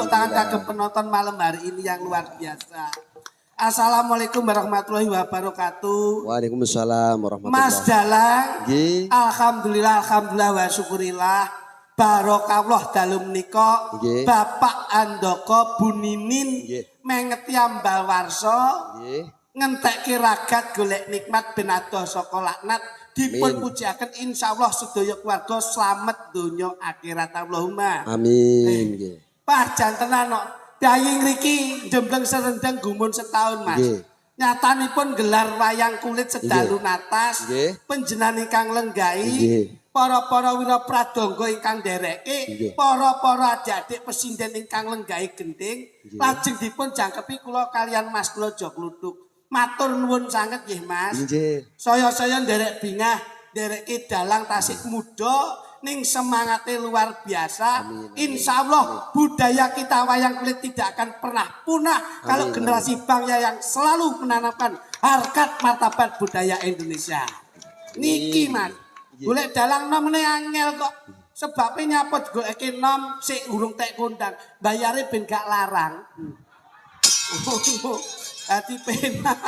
tepuk tangan kagem penonton malam hari ini yang luar biasa. Assalamualaikum warahmatullahi wabarakatuh. Waalaikumsalam warahmatullahi Mas Dalang. Nggih. Alhamdulillah, alhamdulillah wa syukurillah. Barokallah dalem menika Bapak Andoko Bu Ninin mengeti ambal warsa ngentekke ragat golek nikmat ben adoh saka laknat dipun pujiaken insyaallah sedaya keluarga slamet donya akhirat Allahumma amin nggih. Pak jantenan kok dayi ngriki jembleng serendeng gumun setahun Mas. Nyatanipun gelar wayang kulit sedalu natas panjenengan ingkang lenggahi para wira pradangga ingkang ndereke para adik-adik pesinden ingkang lenggahi gending lajeng dipun jangkepi kula kalian Mas kula Joglutuk matur nuwun sanget nggih Mas saya nderek bingah ndereke dalang Tasik Muda ning semangate luar biasa insyaallah budaya kita wayang kulit tidak akan pernah punah kalau generasi bangsa yang selalu menanamkan harkat martabat budaya Indonesia niki Mas golek dalang nom ne angel kok. Sebabe nyapa digoleki nom sik urung tek kondang. Bayare ben gak larang. Hati penak.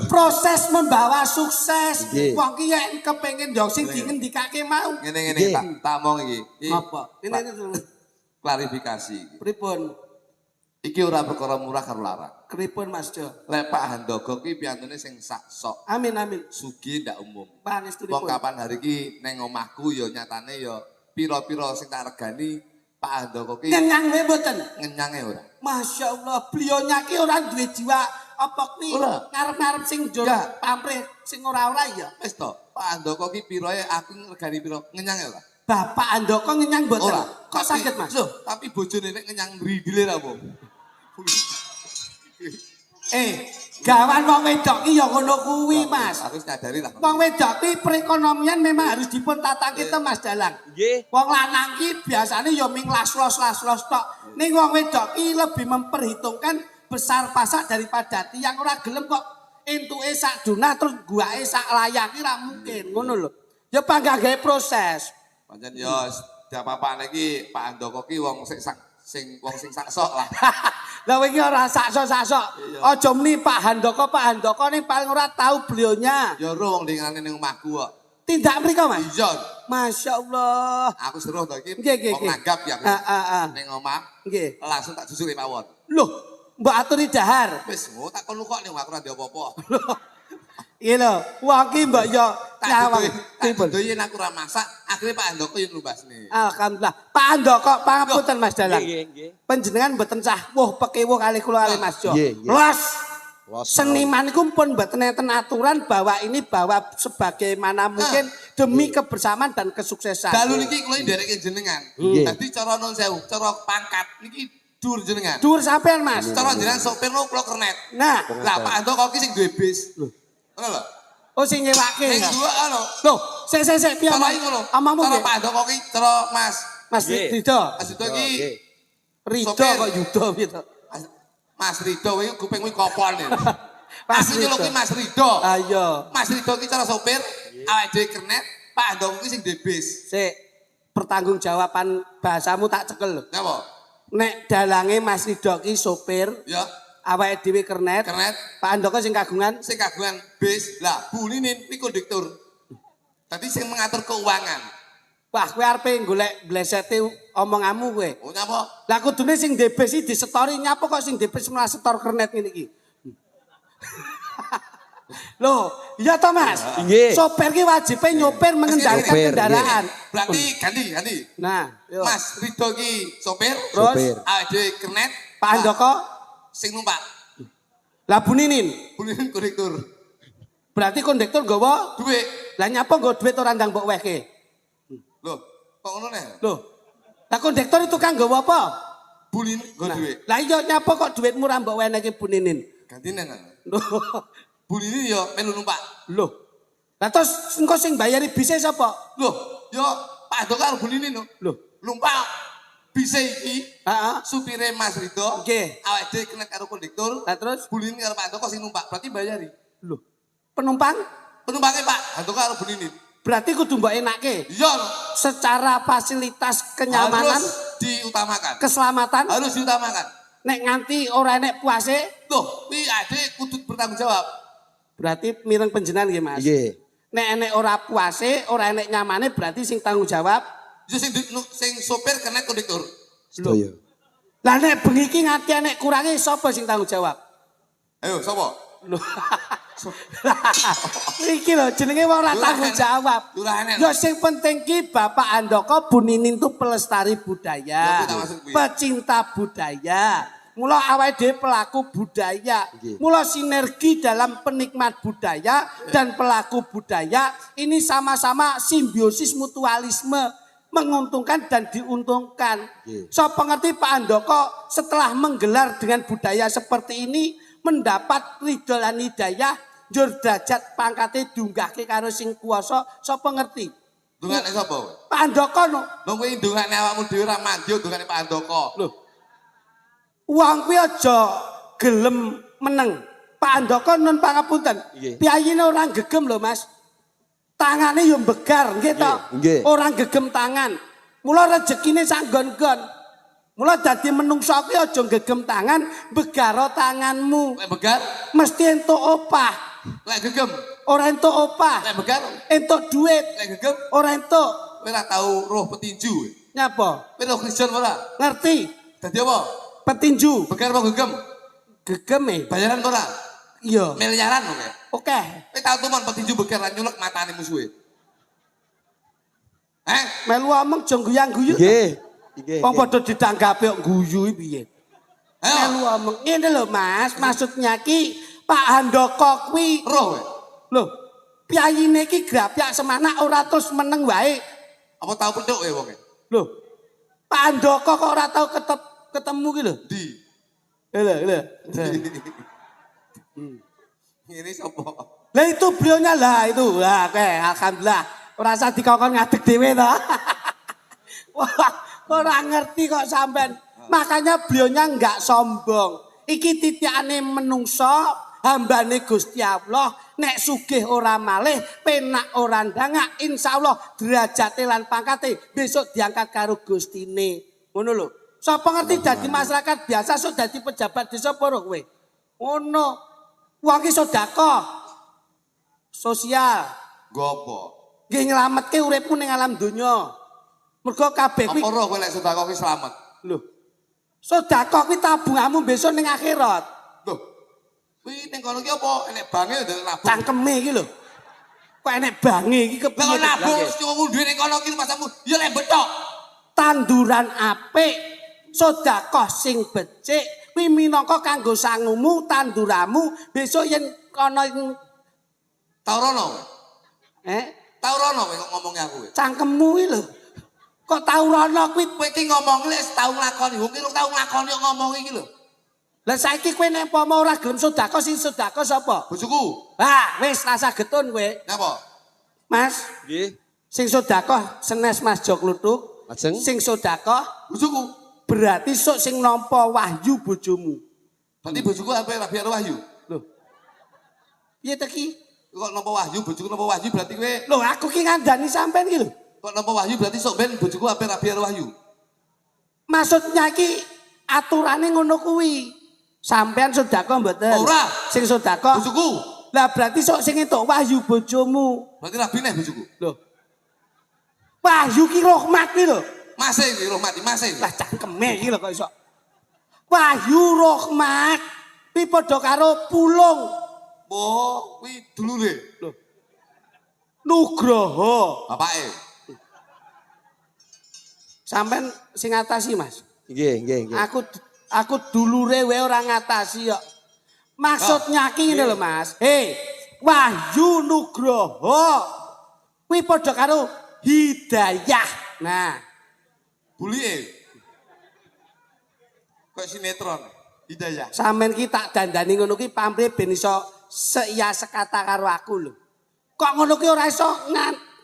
Proses membawa sukses. Wong ki yen kepengin yo sing dingendikake mau. Ngene tak omong iki. Apa? Ini Klarifikasi. Pripun? Iki ora perkara murah karo larang. Pripun Mas Jo? Lek Pak Handoko ki piyantune sing sak sok. Amin. Sugih ndak umum. Pangestunipun. Wong kapan hari ki neng omahku ya nyatane ya pira-pira sing tak regani Pak Handoko ki Ngenyang wae mboten. ngenyange ora. Masya Allah, beliaunya ki ora duwe jiwa apa ki ngarep-ngarep sing jo pamrih sing ora-ora ya. Wis to, Pak Handoko ki pirae aku regani pira ngenyange ora. Bapak Andoko ngenyang mboten. Ora. Kok saged Mas? Loh, tapi bojone nek ngenyang ndrile ra apa. Gawan wong wedok ki ya ngono kuwi, Mas. Aku nyadari lah. Wong wedok ki perekonomian memang harus dipun tata kita Mas Dalang. Nggih. Wong lanang ki biasane ya ming las-los tok. Ning wong wedok ki lebih memperhitungkan besar pasak daripada tiang ora gelem kok entuke sak dunah terus guake sak layang ki ra mungkin, ngono lho. Ya pangga gawe proses. Pancen yo apa-apane iki Pak Andoko ki wong sing sak sok lah. Lah wingi ora sakso-sakso. Aja muni Pak Handoko ning paling ora tahu beliaunya. Ya ro wong dingane ning omahku kok. Tindak mriko, Mas? Iya. Masyaallah. Aku seruh to iki. Nggih. Wong nanggap ya. Ning omah. Nggih. Langsung tak susuri mawon. Loh, mbok aturi dahar. Wis, tak kono kok ning aku ora ndek apa-apa. Iya lho, wong ki mbok yo nyawang. Tak yen aku ora masak, akhirnya Pak Andoko yo numbasne. Alhamdulillah. Pak Andoko pangapunten Mas Dalang. Nggih. Panjenengan mboten cah woh pekewuh kali kula kali Mas Jo. Nggih. Los. Seniman iku pun mboten enten aturan bahwa ini bahwa sebagaimana mungkin demi kebersamaan dan kesuksesan. Dalu niki kula ndereke jenengan. Dadi cara nun sewu, cara pangkat niki dur jenengan. Dur sampean Mas. Cara jenengan sopir kula kernet. Nah, lah Pak Andoko ki sing duwe bis. Ngono lho. oh sing nyewake. Sing duwe anu. Loh, sik piye Cara iki ngono. Amamu Cara nggih. Pak Andoko ki cara Mas. Mas Ridho. Mas Ridho iki Ridho sopir. kok Yudo gitu. Mas Ridho kuwi kuping kuwi kopon. Mas Asline lho Ridho. ki Mas Ridho. Ayo. Mas Ridho ki cara sopir, awake dhewe kernet, Pak Andoko ki sing duwe bis. Sik, pertanggungjawaban bahasamu tak cekel lho. Napa? Nek dalange Mas Ridho ki sopir, Ya, awake dhewe kernet, kernet Pak Andoko sing kagungan. sing kagungan bis. Lah, Bu Ninin iki kondektur. Tadi sing mengatur keuangan. Wah, kowe arepe golek blesete omonganmu kowe. Oh, nyapa? Lah kudune sing debes iki disetori nyapa kok sing debes malah setor kernet ngene iki. Loh, iya toh Mas? Nggih. Sopir ki wajibe nyopir mengendalikan Sopir, kendaraan. Berarti ganti. Nah, yo. Mas Ridho ki sopir, Terus awake dhewe kernet, Pak Andoko, sing numpak. lah Bu Ninin. Bu Ninin kondektur. Berarti kondektur nggawa Duit. lah nyapa nggo duit ora ndang mbok wehke. Loh, kok ngono nih? Loh. Lah kondektur itu kan nggawa apa? Bu Ninin nggo duit. Lah iya nyapa kok duitmu ora mbok wenehke Bu Ninin? Gantine nang. Loh. Bu Ninin yo melu numpak. Loh. Lah terus engko sing bayari bise sapa? Loh, yo Pak Andoko karo Bu Ninin lho. Loh. Numpak bise iki. Heeh. Supire Mas Ridho. Nggih. Awake dhewe kena karo kondektur. Lah terus Bu Ninin karo Pak Andoko sing numpak, berarti bayari. loh. Penumpang Penumpangnya Pak Andoko karo Bu Ninin. berarti kudu mbok enake. Iya. Secara fasilitas kenyamanan Harus diutamakan. Keselamatan Harus diutamakan. nek nganti ora enek puase, Tuh, kuwi adik kudu bertanggung jawab. berarti mireng panjenengan nggih Mas. Nggih. Nek enek ora puase, ora enek nyamane berarti sing tanggung jawab. Yo sing sopir kena kondektur. Sedaya. Lah nek bengi iki nganti enek kurange sapa sing tanggung jawab? Ayo, sapa? Lho. Iki lho jenenge wong ora tanggung jawab. Ya sing penting ki Bapak Andoko Bu Ninin tuh pelestari budaya, pecinta budaya. Mula awake dhewe pelaku budaya. Mula sinergi dalam penikmat budaya dan pelaku budaya ini sama-sama simbiosis mutualisme, menguntungkan dan diuntungkan. So pengerti Pak Andoko setelah menggelar dengan budaya seperti ini mendapat ridho lan hidayah njur derajat pangkate diunggahke karo sing kuwasa sapa ngerti? Dungane sapa? Pak Andoko no. Lho kuwi dungane awakmu dhewe ora mandi dungane Pak Andoko. Lho. Wong kuwi aja gelem meneng. Pak Andoko nun pangapunten. Piyayine ora gegem lho Mas. Tangane yo mbegar nggih to. Ora gegem tangan. Mula rezekine sak nggon-nggon. Mula dadi menungso kuwi aja gegem tangan, begaro tanganmu. Lek begar Mesti entuk opah. lek gegem. Ora entuk opah. Lek begar Entuk duit. lek gegem Ora entuk. kowe ora tau roh petinju. Nyapa? Kowe roh Kristen ora? Ngerti? Dadi apa? Petinju. Begar apa gegem? Gegem e. Bayaran ora? Iya. Miliaran oke. Oke. Kowe tau tuman petinju begar lan nyulek matane musuhe. Melu omong aja guyang-guyu. Nggih. Nggih. Wong padha ditanggapi kok guyu piye? Ayo, Melu omong ngene lho Mas, maksudnya ki Pak Handoko kuwi roh kowe. lho. Piyayine ki grapyak semana ora terus meneng wae. Apa tau pentuk kowe wonge? Lho. Pak Handoko kok ora tau ketemu ki lho. Di. Lho. Ini sapa? Lah itu beliaunya lah itu. Lah oke, alhamdulillah. Ora usah dikongkon ngadeg dhewe to. Wah, ora ngerti kok sampean. Makanya beliaunya enggak sombong. Iki titikane menungso, hambane Gusti Allah, nek sugih ora malih, penak ora ndangak, insyaallah derajate lan pangkate besok diangkat karo Gustine. Ngono lho. Sapa ngerti dadi masyarakat biasa sok dadi pejabat desa apa kowe? Ngono. Wong iki sedekah sosial. Gopo. Nggih nyelametke uripmu ning alam donya. Mergo kabeh kuwi Apa roh kowe lek sedekah ki slamet? lho. Sedekah kuwi tabunganmu besok ning akhirat. Loh. Kuwi ning kono ki apa? Enek bange ndek nabung. Cangkeme iki lho. Kok enek bange iki Lah kepiye? kok nabung cukup duwe ning kono ki pasamu. Ya lek betok. Tanduran apik, sedekah sing becik kuwi minangka kanggo sangumu, tanduramu besok yen kana Tau rono. Tau rono kowe kok ngomongi aku kowe. cangkemmu iki lho. Kok tau rono kuwi Kowe iki ngomong lek tau nglakoni, wong ki tau nglakoni kok ngomongi iki lho. Lah saiki kowe nek pomo ora gelem sedekah sing sedekah sapa? Bojoku. Ah, wis rasa getun kowe. Napa? Mas, Nggih. sing sedekah senes Mas Jok Lutuk. Lajeng Sing sedekah Bojoku. berarti sok sing nampa wahyu bojomu. Berarti bojoku ape Rabi Wahyu? Lho. Piye to ki? Kok nampa Wahyu, bojoku nampa Wahyu berarti kowe Lho aku ki ngandani sampean ki lho. kok nampa Wahyu berarti sok ben bojoku ape Rabi Wahyu. Maksudnya ki aturane ngono kuwi. Sampean sedekah mboten? Ora. Sing sedekah. Bojoku. Lah berarti sok sing entuk wahyu bojomu. Berarti Rabi neh bojoku. Lho. Wahyu ki rahmat ki lho. Masih iki roh mati, masih. Lah cangkeme iki lho kok iso. Wahyu rahmat kuwi padha karo pulung. Oh, kuwi dulure. Lho. Nugroho. Bapake. Sampean sing ngatasi, Mas. nggih. Aku dulure wae ora ngatasi kok. Maksudnya ki ngene lho, Mas. Hei, Wahyu Nugroho kuwi padha karo hidayah. Nah, Bulie. Kok sinetron. Hidayah. sampean ki tak dandani ngono ki pamrih ben iso seiya sekata karo aku lho. Kok ngono ki ora iso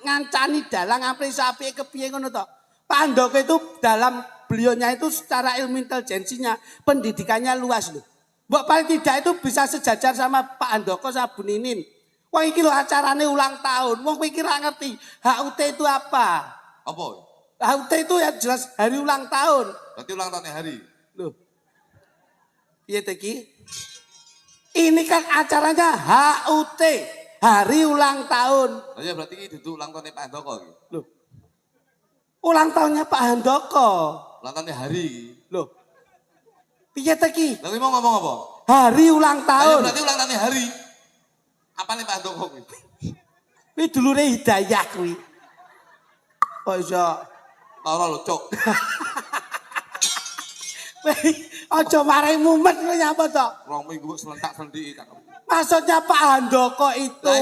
ngancani dalang ampre iso apike kepiye ngono to. Pak Andoko itu dalam beliaunya itu secara ilmu intelijensinya, pendidikannya luas loh. Mbok paling tidak itu bisa sejajar sama Pak Andoko sama Bu Ninin. Wong iki lho acarane ulang tahun. Wong kowe iki ra ngerti HUT itu apa? Apa? HUT itu ya jelas hari ulang tahun. Berarti ulang tahunnya hari. Loh. Iya Teki. Ini kan acaranya HUT, hari ulang tahun. Oh ya berarti ini itu ulang tahunnya Pak Handoko. Loh. Ulang tahunnya Pak Handoko. Ulang tahunnya hari. Loh. Piye Teki? Lalu mau ngomong apa? Hari ulang Ayo, tahun. berarti ulang tahunnya hari. Apa nih Pak Handoko? Ini dulure Hidayah kuwi. Kok iso? Toro lo cok. Aja marai mumet kowe nyapa to? 2 minggu selentak selentik. Maksudnya Pak Handoko itu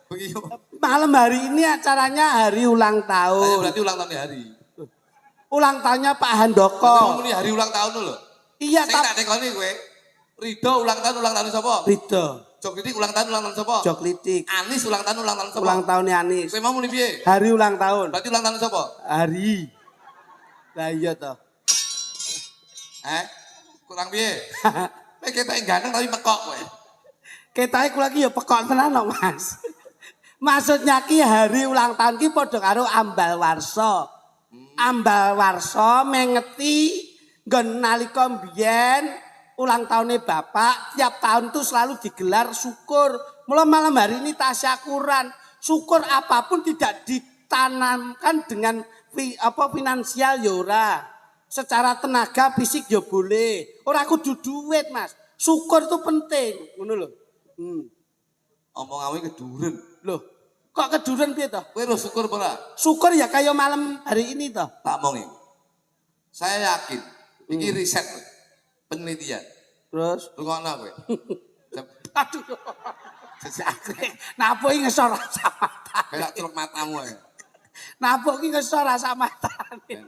Begitu. malam hari ini acaranya hari ulang Ayo, tahun. berarti ulang tahunnya hari. Ulang tahunnya Pak Handoko. Kamu ini hari ulang tahun lho. Iya Saya tapi tak tekoni kowe. Rido ulang tahun sapa? Ridho, Jok Litik ulang tahun sapa? Joklitik. Anis ulang tahun sapa? Ulang tahunnya Anis. Kowe mau muni piye? Hari ulang tahun. Berarti ulang tahun sapa? Hari. Lah iya toh. Kurang piye? Kowe ketok ganteng tapi mekok kowe. Ketoke kula iki ya pekok tenan kok, Mas. Maksudnya ki hari ulang tahun ki padha karo ambal warsa. Ambal warsa mengeti nggon nalika mbiyen ulang tahunnya Bapak tiap tahun tuh selalu digelar syukur. Mula malam hari ini tasyakuran. Syukur apapun tidak ditanamkan dengan finansial ya ora. Secara tenaga fisik ya boleh. Ora kudu duit, Mas. Syukur itu penting, ngono lho. Omonganmu keduren. Loh, kok keduren piye toh? Kowe lho syukur apa ora? Syukur ya kayak malam hari ini toh. Tak omongi. Saya yakin iki riset penelitian. Terus Rungokno kowe. aduh. Napa iki ngesor sama Kayak celuk matamu ae. Napa iki ngesor sama matane.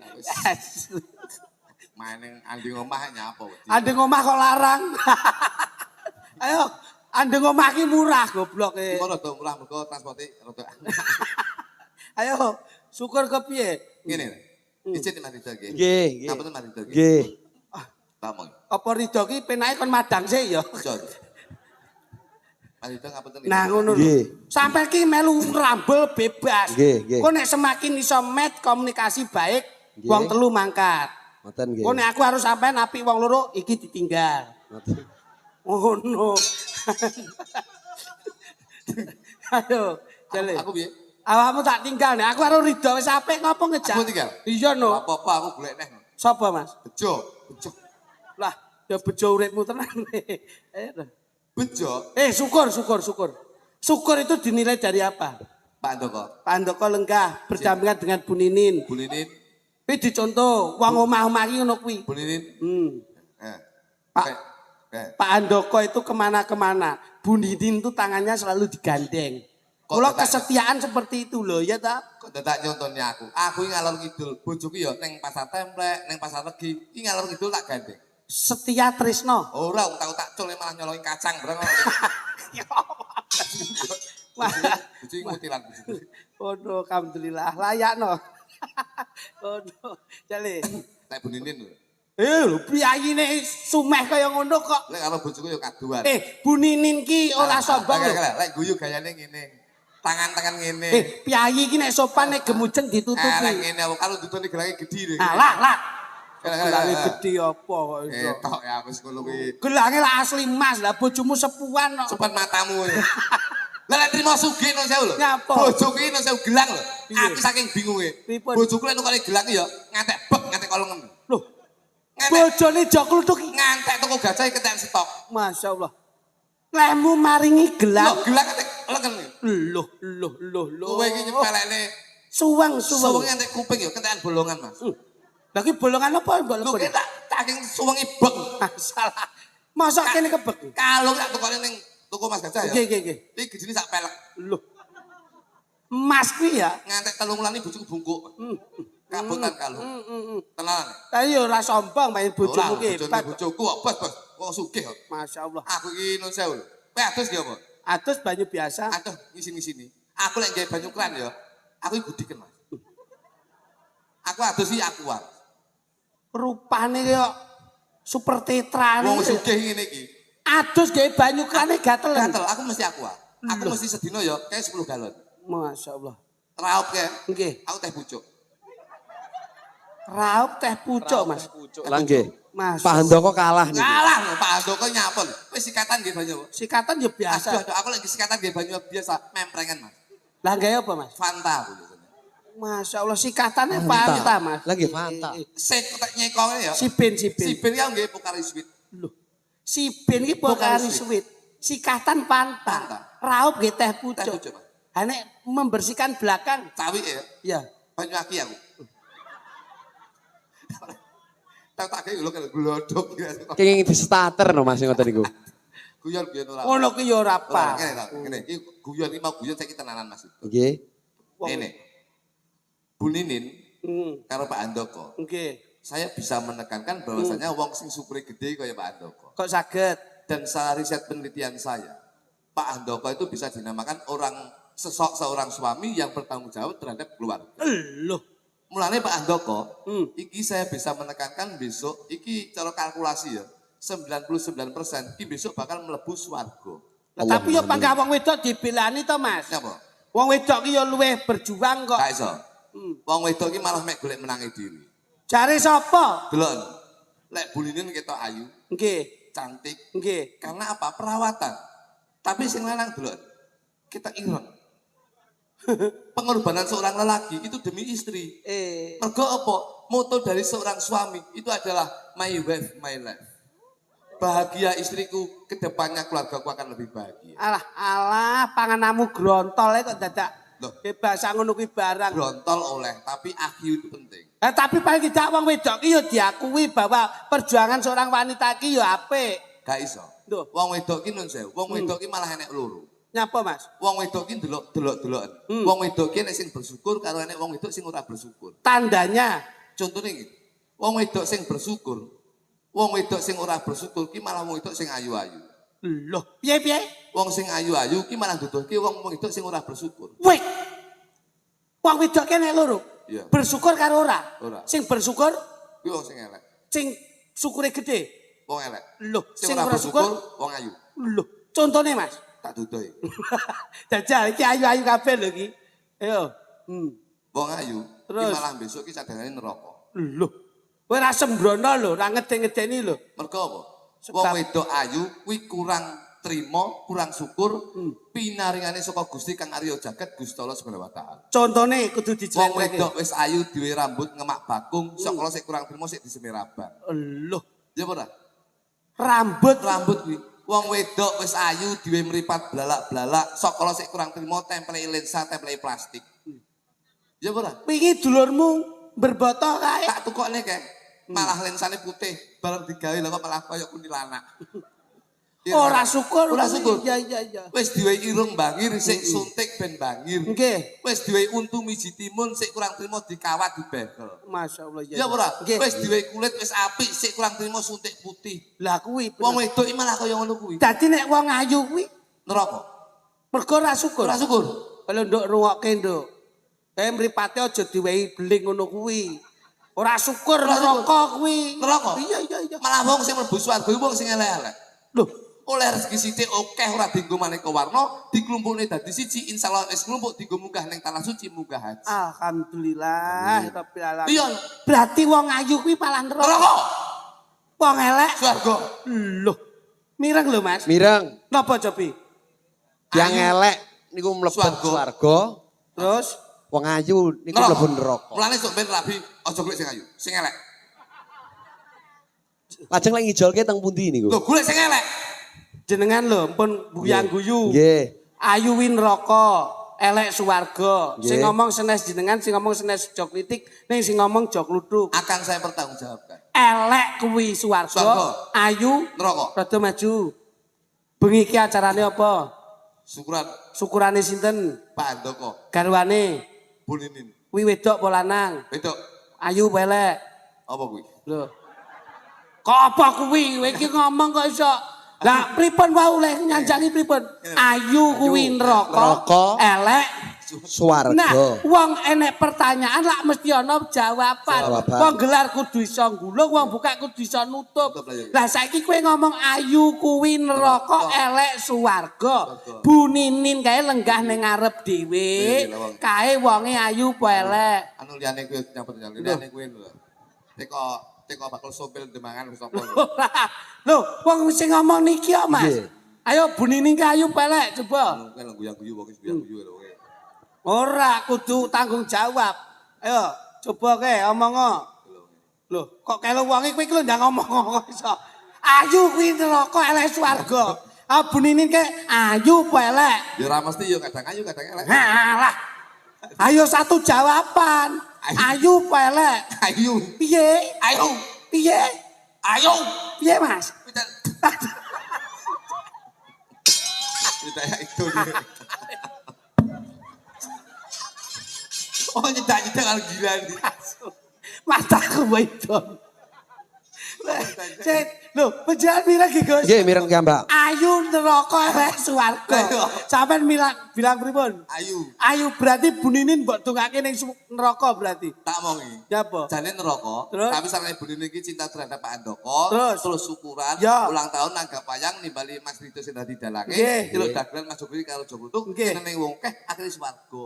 Main ning andi omah nyapa kowe. Ande ngomah kok larang. Ayo, ande ngomah ki murah goblok e. Iku rada murah mergo transporte rada. Ayo, syukur ke piye? Ngene. Izin Mas Ridho nggih. Nggih, nggih. Ngapunten Mas Ridho nggih. Nggih. Tamong. Apa Ridho ki penake kon madang sik ya. Jol. Mas Ridho ngapunten. Nah ngono lho. Nggih. Sampai ki melu rambel bebas. Nggih, nggih. Kok nek semakin iso met komunikasi baik, Nggih. wong telu mangkat. Ngoten nggih. Kok nek aku harus sampean apik wong loro iki ditinggal. Ngoten. Oh no. Ayo, jale. Aku piye? Awakmu tak tinggal nih. Aku karo Ridho wis apik ngopo ngejak. Aku tinggal? Iya no. Apa-apa aku golek neh. Sapa Mas? Bejo. Bejo. Lah, ya bejo uripmu tenan. Ayo. Bejo. Syukur. Syukur itu dinilai dari apa? Pak Handoko. Pak Handoko lenggah berdampingan dengan Bu Ninin. Bu Ninin. Kuwi dicontoh, wong omah-omah iki ngono kuwi. Bu Ninin. Pak Pak Handoko itu kemana-kemana. Bu Ninin itu tangannya selalu digandeng. Kalau kesetiaan seperti itu loh, ya tak? Kok dadak nyontonnya aku? Aku ini ngalor ngidul. Bojoku ya neng pasar templek, neng pasar legi. Ini ngalor ngidul tak gandeng. Setia Trisno. Ora, tahu tak cul malah nyolongin kacang bareng. Bojoku mutilan. Waduh, alhamdulillah layak no. Waduh, jale. Nek Bu Ninin lho. Lho priyayine sumeh kaya ngono kok. Lek karo bojoku ya kaduan. Bu Ninin ki ora sombong lho. Lek guyu gayane ngene. Tangan-tangan ngene. Piyayi iki nek sopan nek gemujeng ditutupi. Lek ngene kalau ditutuni gelange gedhi lho. Lah. Gelange gedhi apa kok iso. Tok ya wis ngono kuwi. Gelange lah asli Mas, lah bojomu sepuan kok. Sopan matamu. Lah lek trimo sugih nang sewu lho. Nyapa? Bojoku iki nang sewu gelang lho. Aku saking bingunge. Pripun? Bojoku lek nukari gelang ya ngantek bek ngantek kolongen. Loh. Bojone jok kluthuk ngantek toko gajah ketek stok. Masyaallah. Lemu maringi gelang. Loh, gelang ngantek kolongen. Loh. Kowe iki nyepelekne Suweng. suwenge ngantek kuping ya ketekan bolongan, Mas. Lagi bolongan apa mbok Lho lebon? ki tak saking suwengi bek. Salah. Masa kene kebek. Kalung tak tukone ning toko Mas Gajah ya. Nggih. Iki gedine sak pelek. Loh. Mas kuwi ya. Ngantek 3 wulan iki bojoku bungkuk. Kabutan kalung. Tenan. Tapi ya ora sombong main bojomu ki. Bojone bojoku kok bos. Wong sugih kok. Masyaallah. Aku iki nun sewu. Kowe adus ki apa? Adus banyu biasa. Aduh, ngisi-ngisini. Aku lek gawe banyu kran ya. Aku iki gudiken, Mas. Aku adus iki akuat. Rupane kaya super tetra Wong sugih ngene iki. Adus gawe banyu krane gatel. Gatel, aku mesti akuat. Aku mesti sedina ya kayak 10 galon. Masyaallah. Raup ke. Nggih. Aku teh pucuk. Raup teh pucuk, Mas. Lah nggih. Mas. Pak Handoko kalah nih. Kalah lho Pak Handoko nyapel. Wis sikatan nggih banyu. Sikatan ya biasa. Aduh, aku lagi sikatan nggih banyu biasa, memprengan Mas. Lah gawe apa, Mas? Fanta biasanya. Masya Allah sikatannya Fanta, Mas. Lagi Fanta. Sik tak nyekongnya ya. Sipin. Sipin ya nggih Pokari Sweet. Loh. Sipin iki Pokari Sweet. Sikatan Fanta. Raup nggih teh pucuk. Teh pucuk, Mas. Hane membersihkan belakang. Cawi ya. Iya. Banyu aki aku. Tak kayak lho glodok ya. Kenging di starter no Mas ngoten niku. Guyon ora. Ngono ki ya ora apa. Ngene, iki guyon iki mau guyon saiki tenanan Mas. Nggih. Ini. Bu Ninin karo Pak Handoko. Nggih. Saya bisa menekankan bahwasanya wong sing sukure gede kaya Pak Handoko. Kok saged? Dan secara riset penelitian saya, Pak Handoko itu bisa dinamakan seorang suami yang bertanggung jawab terhadap keluarga. Loh. Mulanya Pak Handoko, iki saya bisa menekankan besok, iki cara kalkulasi ya, 99% iki besok bakal mlebu swarga. Tapi ya panggah wong wedok dibelani to, Mas. Napa? Wong wedok ki ya luwih berjuang kok. Gak iso. Wong wedok iki malah mek golek menangi diri. Jare sapa? Delok. Lek Bu Ninin ketok ayu, Nggih. cantik. Nggih. Karena apa? Perawatan. Tapi sing lanang delok. Kita iron. Pengorbanan seorang lelaki itu demi istri. Mergo apa? Moto dari seorang suami itu adalah my wife, my life. Bahagia istriku, kedepannya keluargaku akan lebih bahagia. Alah, panganamu grontol kok dadak. Loh. Bahasa ngono kuwi barang. Brontol oleh, tapi akhir itu penting. Tapi paling tidak wong wedok ki ya diakui bahwa perjuangan seorang wanita ki ya apik. Gak iso. Loh. Wong wedok ki nun sewu, wong wedok ki malah enek loro. Nyapa, Mas? Wong wedok ki delok-deloken. Wong wedok ki enek sing bersyukur karo enek wong wedok sing ora bersyukur. Tandanya Contohnya iki. Wong wedok sing bersyukur, wong wedok sing ora bersyukur ki malah wong wedok sing ayu-ayu. loh, piye-piye? Wong sing ayu-ayu ki malah duduhke wong wedok sing ora bersyukur. Wih. Wong wedok kene loro. Iya. Bersyukur karo ora? Ora. Sing bersyukur Kuwi wong sing elek. sing syukure gede. Wong elek. Loh, Sing sing ora ora bersyukur syukur. wong ayu. Loh, contone, Mas. Tak dudohi. Jajal iki ayu-ayu kabeh lho iki. Ayo. Wong ayu ki Terus? malah besok ki sadangane neraka. Loh. Kowe ora sembrono lho, ora ngede-ngedeni lho. Mergo apa? Sebab- Wong wedok ayu kuwi kurang trima, kurang syukur, pinaringane saka Gusti Kang Arya Jagat Gusti Allah Subhanahu wa taala. Contone kudu Wong dijlentreke. wedok wis ayu duwe rambut ngemak bakung, sok kalau sik kurang trima sik disemir abang. Loh, Ya ora? rambut Rambut kuwi. Wong wedok wis ayu duwe mripat blalak-blalak, sok kalau sik kurang trima templei lensa, templei plastik. Ya ora? wingi dulurmu berboto kae. Tak tukokne kae. Malah lensane putih, bareng digawe lho kok malah koyo kuntilanak. Ya Ora syukur. Ora syukur. Iya. Wis diwe irung bangir sik suntik ben bangir. Nggih. Wis diwe untu miji timun sik kurang trima dikawat dibegel. Masyaallah Ya ora? Nggih. Wis diwe kulit wis apik sik kurang trima suntik putih. Lah kuwi. Wong wedok iki malah kaya ngono kuwi. Dadi nek wong ayu kuwi Neraka. mergo ora syukur. Ora syukur. Kalau nduk rungokke nduk. Mripate aja diwehi beling ngono kuwi. Ora syukur Ora syukur. neraka kuwi. Neraka? Iya. Malah wong sing mlebu swarga wong sing elek-elek. Loh, Oleh rezeki sithik akeh ora dienggo maneka warna, diklumpukne dadi siji, insyaallah wis nglumpuk dienggo munggah ning tanah suci munggah haji. alhamdulillah rabbil alamin. Iya. Berarti wong ayu kuwi malah neraka. Neraka. Wong elek. Swarga. Loh. Mireng lho, Mas. Mireng, Napa cobi? yang Ayu. elek niku mlebu Swarga. swarga, Terus wong ayu niku mlebu neraka. Mulane sok ben rabi aja golek sing ayu, sing elek. Lajeng lek ngijolke teng pundi niku? Lho, golek sing elek. jenengan lho pun guyang-guyu. Nggih. Ayu wi neraka, elek swarga. Nggih. Sing ngomong senes jenengan, sing ngomong senes jok litik, ning sing ngomong jok luduk. Akan saya pertanggungjawabkan. Elek kuwi swarga, Swarga. ayu Neraka. rada maju. Bengi iki acarane apa? Syukuran Syukurane sinten? Pak Handoko, Garwane. Bu Ninin. Kuwi wedok apa lanang? Wedok, Ayu apa elek? apa kuwi? Lho. Kok apa kuwi? Kowe iki ngomong kok iso. Lah pripun wae oleh nyanjangi pripun? Ayu kuwi neraka, Neraka. elek. Swarga. Nah, wong enek pertanyaan lak mesti ana jawaban. Jawaban. Wong gelar kudu iso nggulung, wong buka kudu iso nutup. Nutup lah, ya. Lah saiki kowe ngomong ayu kuwi neraka, elek swarga. Bu Ninin kae lenggah ning ngarep dhewe. Iya, iya, wong. Kae wonge ayu apa elek? Anu liyane kuwi nyambut liyane kuwi lho. teko bakal sopil demangan sapa. Lho, wong sing ngomong niki kok, Mas. Nggih. Ayo bunini kayu pelek coba. Kan guyu-guyu wong wis guyu-guyu lho. Ora kudu tanggung jawab. Ayo coba ke omong. Lho, kok kelo wonge kowe iki lho ndang ngomong iso. Ayu kuwi neraka elek swarga. Ah bunini ke ayu pelek. Ya ora mesti ya kadang ayu kadang elek. Halah. Ayo satu jawaban. Ayu pelek. Ayu. Piye? Ayu. Piye? Ayu. Piye, Mas? Kita itu nih. Oh nyedak-nyedak kalau gila nih. Mataku wedon. Lho, penjahat mireng iki, Gus. Nggih, mireng ki, Mbak. Ayu neraka elek swarga. Sampeyan bilang pripun? Ayu. Ayu berarti buninin mbok dongake ning neraka berarti. Tak omongi. Ya apa? Jane neraka, Terus? tapi sarane budine iki cinta terhadap Pak Andoko, Terus? syukuran, Ya. ulang tahun nanggap wayang nimbali Mas Rito sing dadi dalange, Nggih. kilo dagelan Mas Jogri karo Jogro tuh Nggih. seneng wong akhire swarga.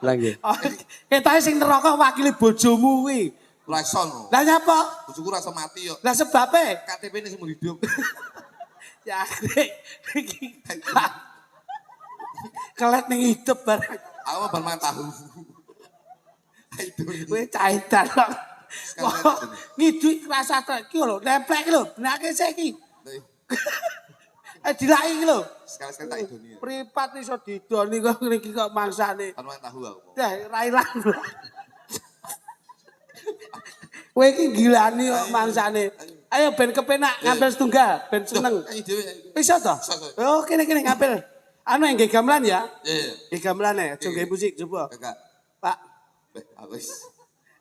Lah nggih. Ketoke sing neraka wakili bojomu kuwi. Ora iso no. Lah nyapa? Bojoku rasa mati yo. Lah sebabe? KTP-ne seumur hidup. Ya iki. Kelet ning hidup barang. Aku mau bar tahu. Itu. Kowe caitan kok. Ngidui rasa iki lho, nemplek iki lho, benake sik iki. Dilaki iki lho. Sekali-sekali tak idoni. Pripat iso didoni kok ngene iki kok mangsane. Kan main tahu aku. Dah ra ilang. Kowe iki gilani kok mangsane. Ayo ben kepenak ngambil setunggal, ben seneng. Ayo dhewe. Bisa toh? Oh, kene ngambil. Anu nggih gamelan ya? Iya. Nggih gamelan ya, aja nggih musik coba. Kakak. Pak, Aku wis.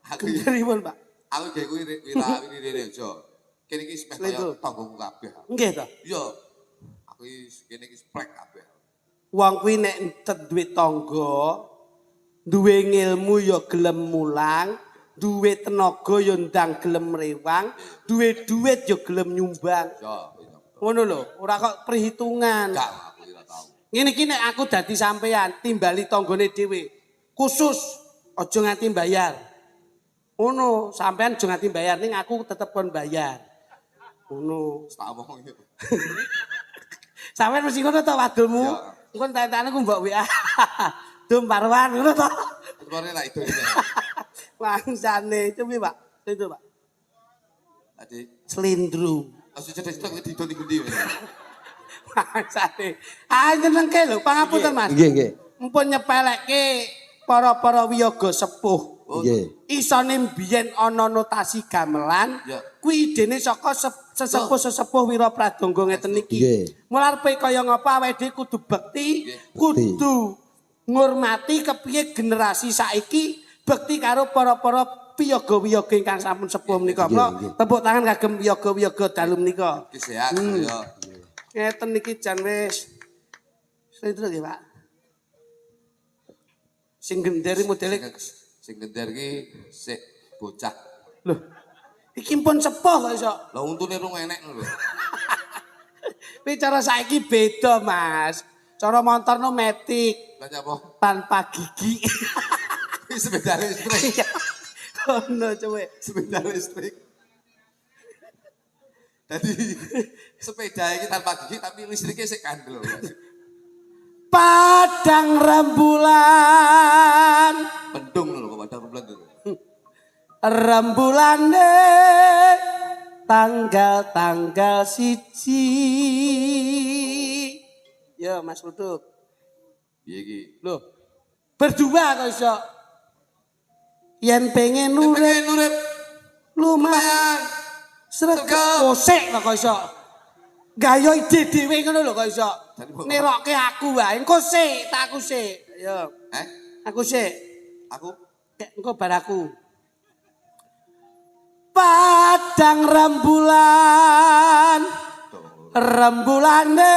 Aku ya. pripun, Pak? Aku gawe kuwi wira wiri aja. Kene iki spek kaya tanggoku kabeh. Nggih toh? Iya. Aku kene iki sprek kabeh. Wong kuwi nek entet duwe tangga, duwe ngilmu ya gelem mulang, duwe tenaga ya ndang gelem rewang, duwe duit ya gelem nyumbang. Ya. Ngono lho, ora kok perhitungan. Enggak, aku ora tau. Ngene iki nek aku dadi sampean, timbali tanggane dhewe. Khusus aja nganti bayar. Ngono, sampean aja nganti bayar ning aku tetep kon bayar. Ngono. Tak omong iki. Sampeyan mesti ngono to wadulmu. Ya. Engko tak aku mbok WA. Dum Parwan ngono to. Kemarin tak idoni. Bangsane itu piye, Pak? Itu, Pak. Tadi Slindru. asu cedes tok didoni ngendi. Bangsane. Ah nyenengke lho, pangapunten Mas. Nggih, nggih. Mumpun nyepelekke para-para wiyaga sepuh. Nggih. Isane mbiyen ana notasi gamelan, Ya. kuwi idene saka sesepuh-sesepuh Wira Pradangga ngeten iki. Nggih. Mularpe kaya ngapa awake dhewe kudu bekti, kudu ngurmati kepiye generasi saiki bekti karo para-para wiyaga-wiyaga ingkang sampun sepuh menika. Mula tepuk tangan kagem wiyaga-wiyaga dalu menika. Iki sehat ya. Ngeten iki jan wis. Sinten nggih, Pak? Sing genderi modele Sing gender iki sik bocah. lho. Iki pun sepuh kok iso. Lah untune rung enek lho. Kuwi cara saiki beda, Mas. Cara montorno metik Lah nyapa? tanpa gigi. Iki sepeda listrik. Ono cuwe. Sepeda listrik. Jadi sepeda iki tanpa gigi tapi listriknya sik kandel. Padang rembulan. Bendung lho kok padang rembulan lho. Rembulane tanggal-tanggal siji. Ya Mas Luduk. Piye iki? Loh, berdua kok iso. Yen pengen urip Pengen urip lumayan sregep kosek kok iso. Gaya ide dhewe ngono lho kok iso. Nerokke aku wae. Engko sik, tak aku sik. Ya. Aku sik. Aku Engko bar aku. Padang rembulan. Rembulane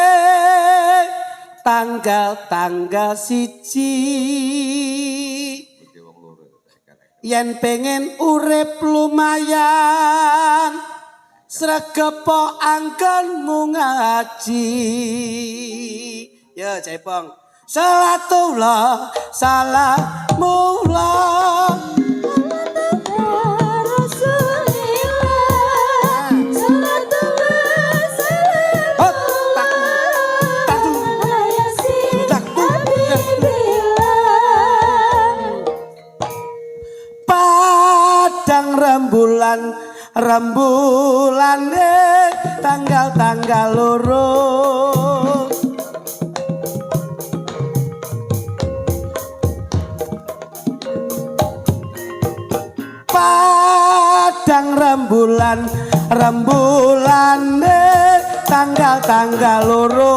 tanggal-tanggal siji. Yen pengen urip lumayan sregepo anggonmu ngaji. Ya Jaipong. Salatullah salamullah rembulan tanggal loro. Padang rembulan tanggal loro.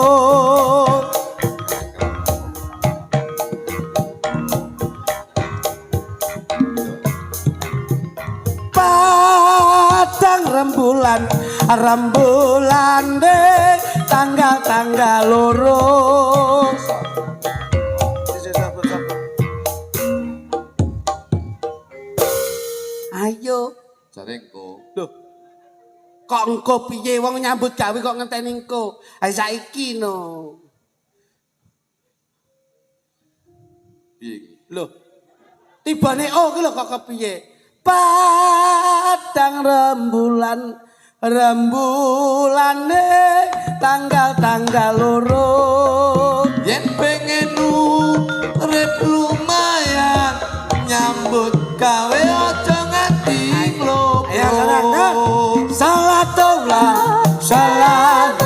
Padang rembulan tanggal loro. Ayo. Jare engko. Loh. Kok engko piye wong nyambut gawe kok ngenteni engko? Ha saiki no. Piye iki? Loh. Tibane ki lho kok kepiye? Padang rembulan tanggal loro. Yen pengen urip lumayan nyambut gawe aja nganti nglopo. Ayo kan. Salatullah salat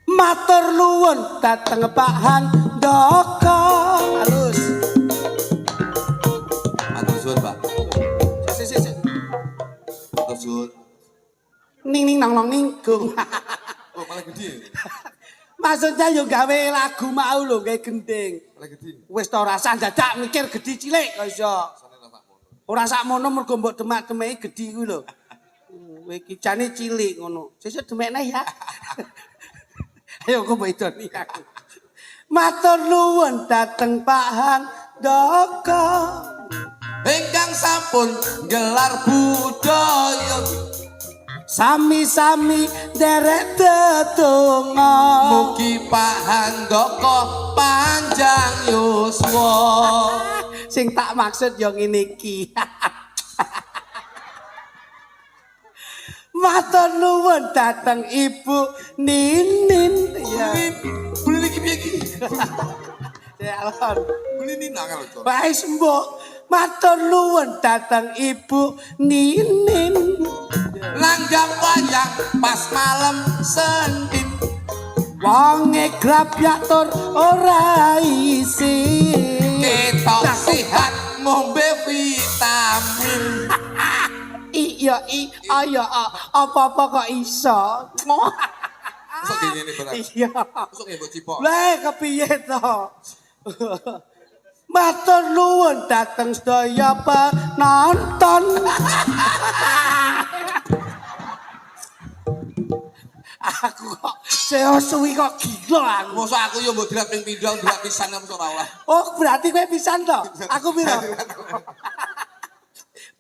matur nuwun dateng Pak Handoko. Halus. Matur suwun, Pak. Sik. Matur suwun. Ning nong ninggung. Oh, malah gede. Maksudnya yo gawe lagu mau lho gawe gending. Malah gede. Wis to rasa dadak mikir gedhi cilik kok iso. Ora sakmono mergo mbok demak-demeki gedhi kuwi lho. Kowe iki jane cilik ngono. Sesuk demekne ya. Ayo kok bedoni aku. Matur nuwun dateng Pak Handoko. Ingkang sampun gelar budaya Sami-sami derek tetungga. mugi Pak Handoko panjang yuswa. Sing tak maksud yo ngene iki. Matur nuwun dateng Ibu Ninin. Ya. Beli iki piye iki? Ya alon. Beli ini nakal to. Bae sembok. Matur nuwun dateng Ibu Ninin. Langgam wayang pas malam Senin. Wonge grabyak tur ora isin. Ketok sehat ngombe vitamin. Iya ayo apa-apa kok iso. Masuk gini benar. Iya. Masuk mbok cipok. Lah kepiye to? Matur nuwun dateng sedaya penonton. Aku kok seo suwi kok gila aku. Mosok aku yo mbok dilat ping pindho dilat pisan apa ora oleh. Oh, berarti kowe pisan to? Aku piro?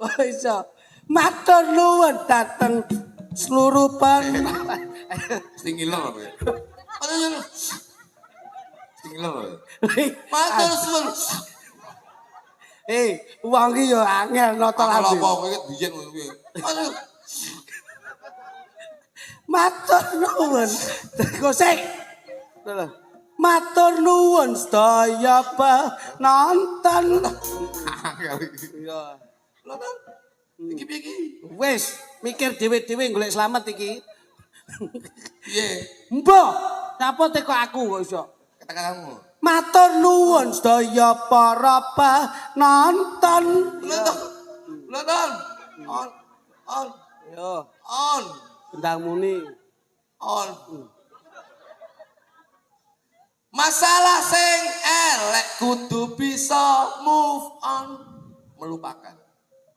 Oh, iso. Matur nuwun dateng seluruh Sing ngiler apa ya? Aduh. Sing ngiler. Matur suwun. Wong iki yo angel nata lambe. Apa kowe biyen ngono kuwi. Aduh. Matur nuwun. Gosek. Matur nuwun sedaya penonton. Iya. Nonton. Iki piye iki? Wis, mikir dhewe-dhewe golek slamet iki. Piye? Mbah, napa teko aku kok iso? Kata-katamu. Matur nuwun sedaya para penonton. Nonton. On. Yo, On. bendang muni. On. Masalah sing elek kudu bisa move on. Melupakan.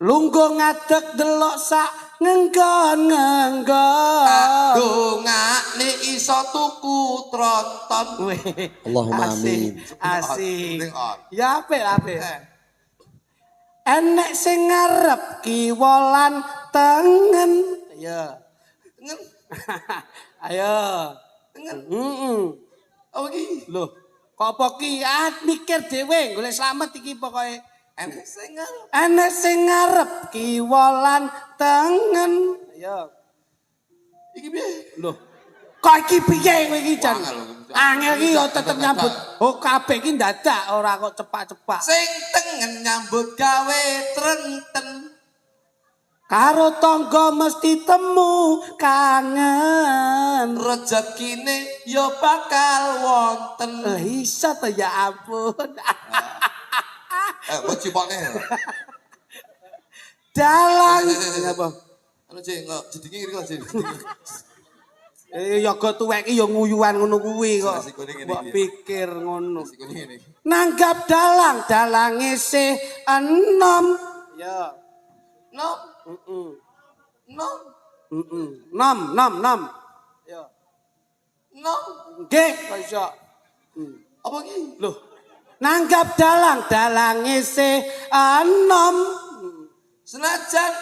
Lungguh ngadeg delok sak ngenggon-ngenggon. Dongane iso tuku tronton. Allahumma amin. Asik. Penting on. Ya apik. Enek sing ngarep kiwolan tengen. Ya. Tengen. Ayo. Tengen. Apa iki? Loh, kok apa ki? Mikir dhewe golek slamet iki pokoke. Enek sing ngarep kiwa lan tengen. Ayo. Iki piye? Loh. Kok iki piye kowe iki jan? Angel iki yo tetep nyambut. Oh kabeh iki dadak ora kok cepak-cepak. Sing tengen nyambut gawe trenten. Karo tangga mesti temu kangen. Rezekine yo bakal wonten. Iso to ya ampun. Kok cipone. Dalang apa? Anu Cik, kok jedinge ngene kok Cik. Ya go tuwek iki ya nguyuhan ngono kuwi kok. Sikone ngene Mbok iki. pikir ngono. Sikone ngene iki. Nanggap dalang, dalange se enom. Ya. Nom, Heeh. nom, Nom. Ya. nom. Nggih, kok iso. Apa iki? Loh. Nanggap dalang, dalange se enom. Senajan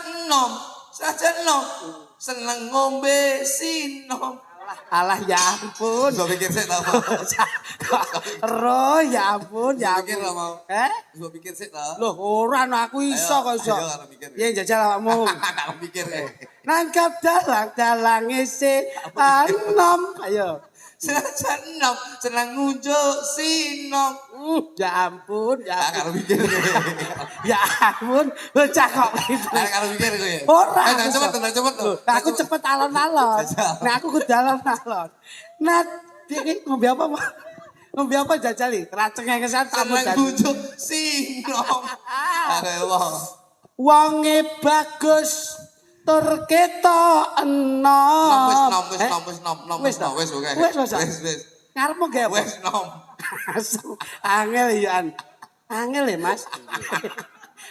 nom, seneng ngombe sinom. Alah ya ampun. Gua pikir sik ta. Ro ya ampun, ya Pikir ampun. lah mau. Gua pikir sik ta. Loh, ora no aku iso kok iso. Ayo karo mikir. Ya jajal awakmu. Karo mikir. Nangkap dalang se enom. Ayo. Senajan nom, seneng ngunjuk sinom. Ya ampun, ya ampun. Karo mikir. Ya ampun, bocah kok gitu. Karo mikir kowe. Ora. Cepet. Aku cepet alon-alon. Nah aku kudu alon-alon. Nah, iki ngombe apa, Pak? Ngombe apa jajali? Racenge kesan tamu Seneng dan. ngunjuk sinom. Ayo wong. Wonge bagus tur ketok enom. Wis oke. Wis. Ngarepmu ge apa? Wis nom. Angel ya. Angel ya, Mas.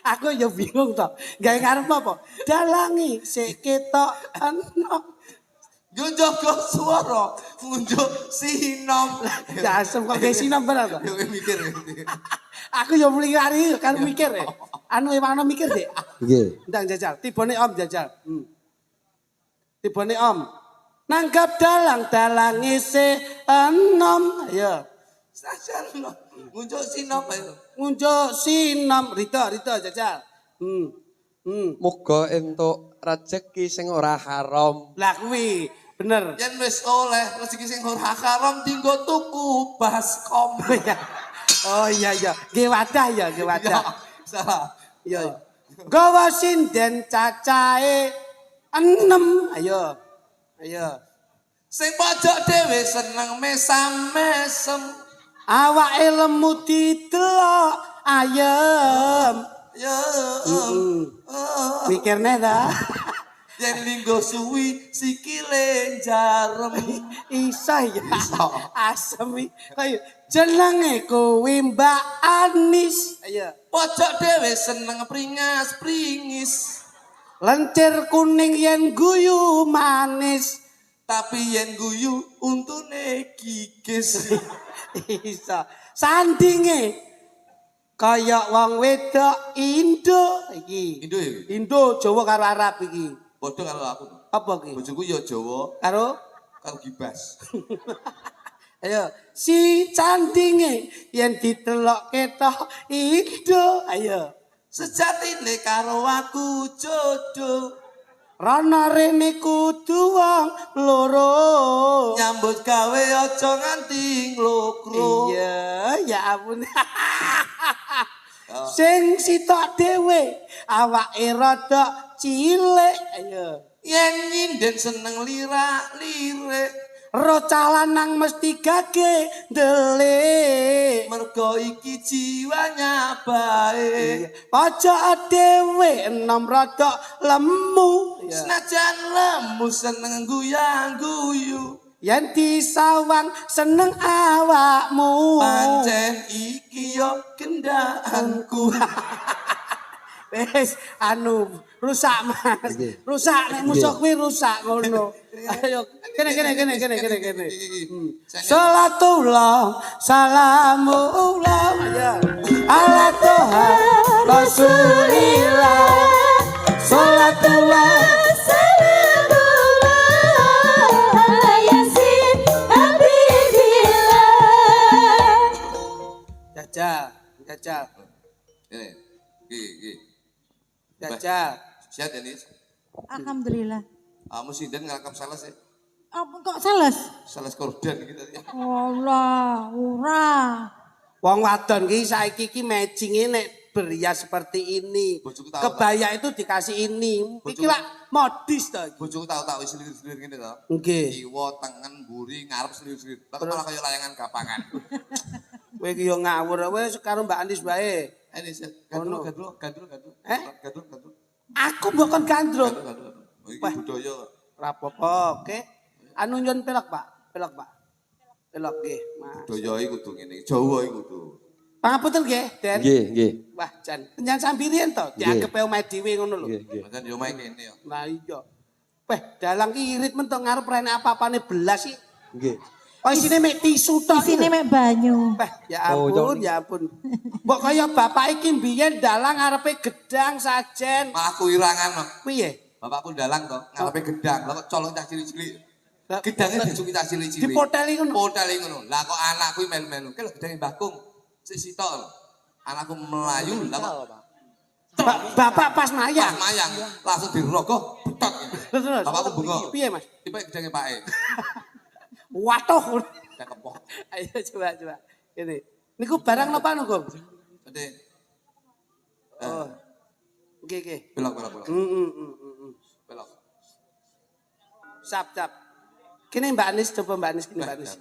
Aku ya bingung to. Gawe ngarep apa? Dalangi sik ketok enom. Yo jaga swara ngunjuk sinom. Ya asem kok gawe sinom bener to. Yo mikir. Aku ya muli kari kan mikir ya. Anu emang mikir deh. Nggih. Ndang jajal, tibone Om jajal. Tibone Om. Nanggap dalang se enom. Ayo. Sajan ngunjuk sinom ayo. Ngunjuk sinom Rito jajal. Muga entuk rezeki sing ora haram. Lah kuwi bener. Yen wis oleh rezeki sing ora haram dinggo tuku baskom. Oh iya. Ge wadah ya, ge wadah. Salah. Iya. Gawa sinden cacahe 6. Ayo. Sing pojok dhewe seneng mesam-mesem. Awake lemu didelok ayem. Ya. Mikirne ta. Yen linggo suwi sikile jarem. Iso ya. Asem iki. Ayo jenenge kuwi Mbak Anis. Ayo. Pojok dhewe seneng pringas-pringis. Lencir kuning yen guyu manis. Tapi yen guyu untune gigis. Iso. Sandinge kaya wong wedok Indo iki. Indo ya? Indo Jawa karo Arab iki. Padha karo aku. Apa iki? Bojoku ya Jawa Karo karo Gibas. ayo si sandinge yen ditelok ketok Indo. Ayo. Sejatine karo aku jodoh. Rana rene kudu wong loro. Nyambut gawe aja nganti nglokro. Iya, ya ampun. Sing sitok dhewe awake rada cilik. Ayo. Yen nyinden seneng lirak-lirik. Roca lanang mesti gage ndelik. Mergo iki jiwanya baik. Aja dhewe enom rada lemu. Senajan lemu seneng guyang-guyu. Yen disawang seneng awakmu. Pancen iki yo kendhaanku. Wes anu rusak Mas. Rusak nek musuh kuwi rusak ngono. Ayo kene. Salatullah salamullah ya ala toha rasulillah. Salatullah salamullah ala yasin habibillah. Jajal. Ini. Nggih. Jajal. Sehat ya, Nis? Alhamdulillah. Kamu sinden ngerekam sales ya? Apa kok sales? Sales korden gitu ya. Allah, ora. Wong wadon ki saiki ki matchinge nek berias seperti ini. Bojoku tahu, Kebaya itu dikasih ini. Iki lah modis to. Bojoku tahu-tahu selir-selir gini to. Nggih. Kiwa, tengen, buri, ngarep selir-selir. Lah malah kaya layangan gapangan. Kowe ki yo ngawur wis karo Mbak Andis bae. Ini sih, Ono. gandrul. Eh? Gandrul. Aku bukan gandrung. Oh, iki Wah. budaya. Rapopo, oke. Anu nyon pelak, Pak. Pelak nggih. Mas. Budaya iku kudu ngene, Jawa iku kudu. Pangapunten nggih, Den. Nggih. Wah, jan penyan sambirin to, dianggep omahe dhewe ngono lho. Nggih. Pancen yo omahe kene yo. Nah iya. Weh, dalang ki irit men to ngarep rene apa-apane belas sih. Nggih. Oh isine mek tisu tok. Isine mek banyu. Wah, ya Oh, ampun, ya ampun. Mbok kaya bapak iki mbiyen dalang ngarepe gedang sajen. Malah kuirangan no. Piye? Bapakku dalang to, ngarepe gedang, lah kok colong cah cilik-cilik. Gedangnya dicuki cah cilik-cilik. Dipoteli ngono. Poteli ngono. Lah kok anakku melu-melu. Ki lho gedange Mbah Kung. Sik sitok lho. Anakku melayu lah kok Bapak pas pas mayang. mayang langsung dirogoh betot. Terus. Bapakku bengok. Piye, Mas? Tipe gedange Pake. Watuh. Cakep kok. Ayo coba. Ini. Niku barang napa niku, Gong? Gede. Oh. Nggih. Belok. Belok. Sap. Kene Mbak Anis, coba Mbak Anis kene Mbak Anis.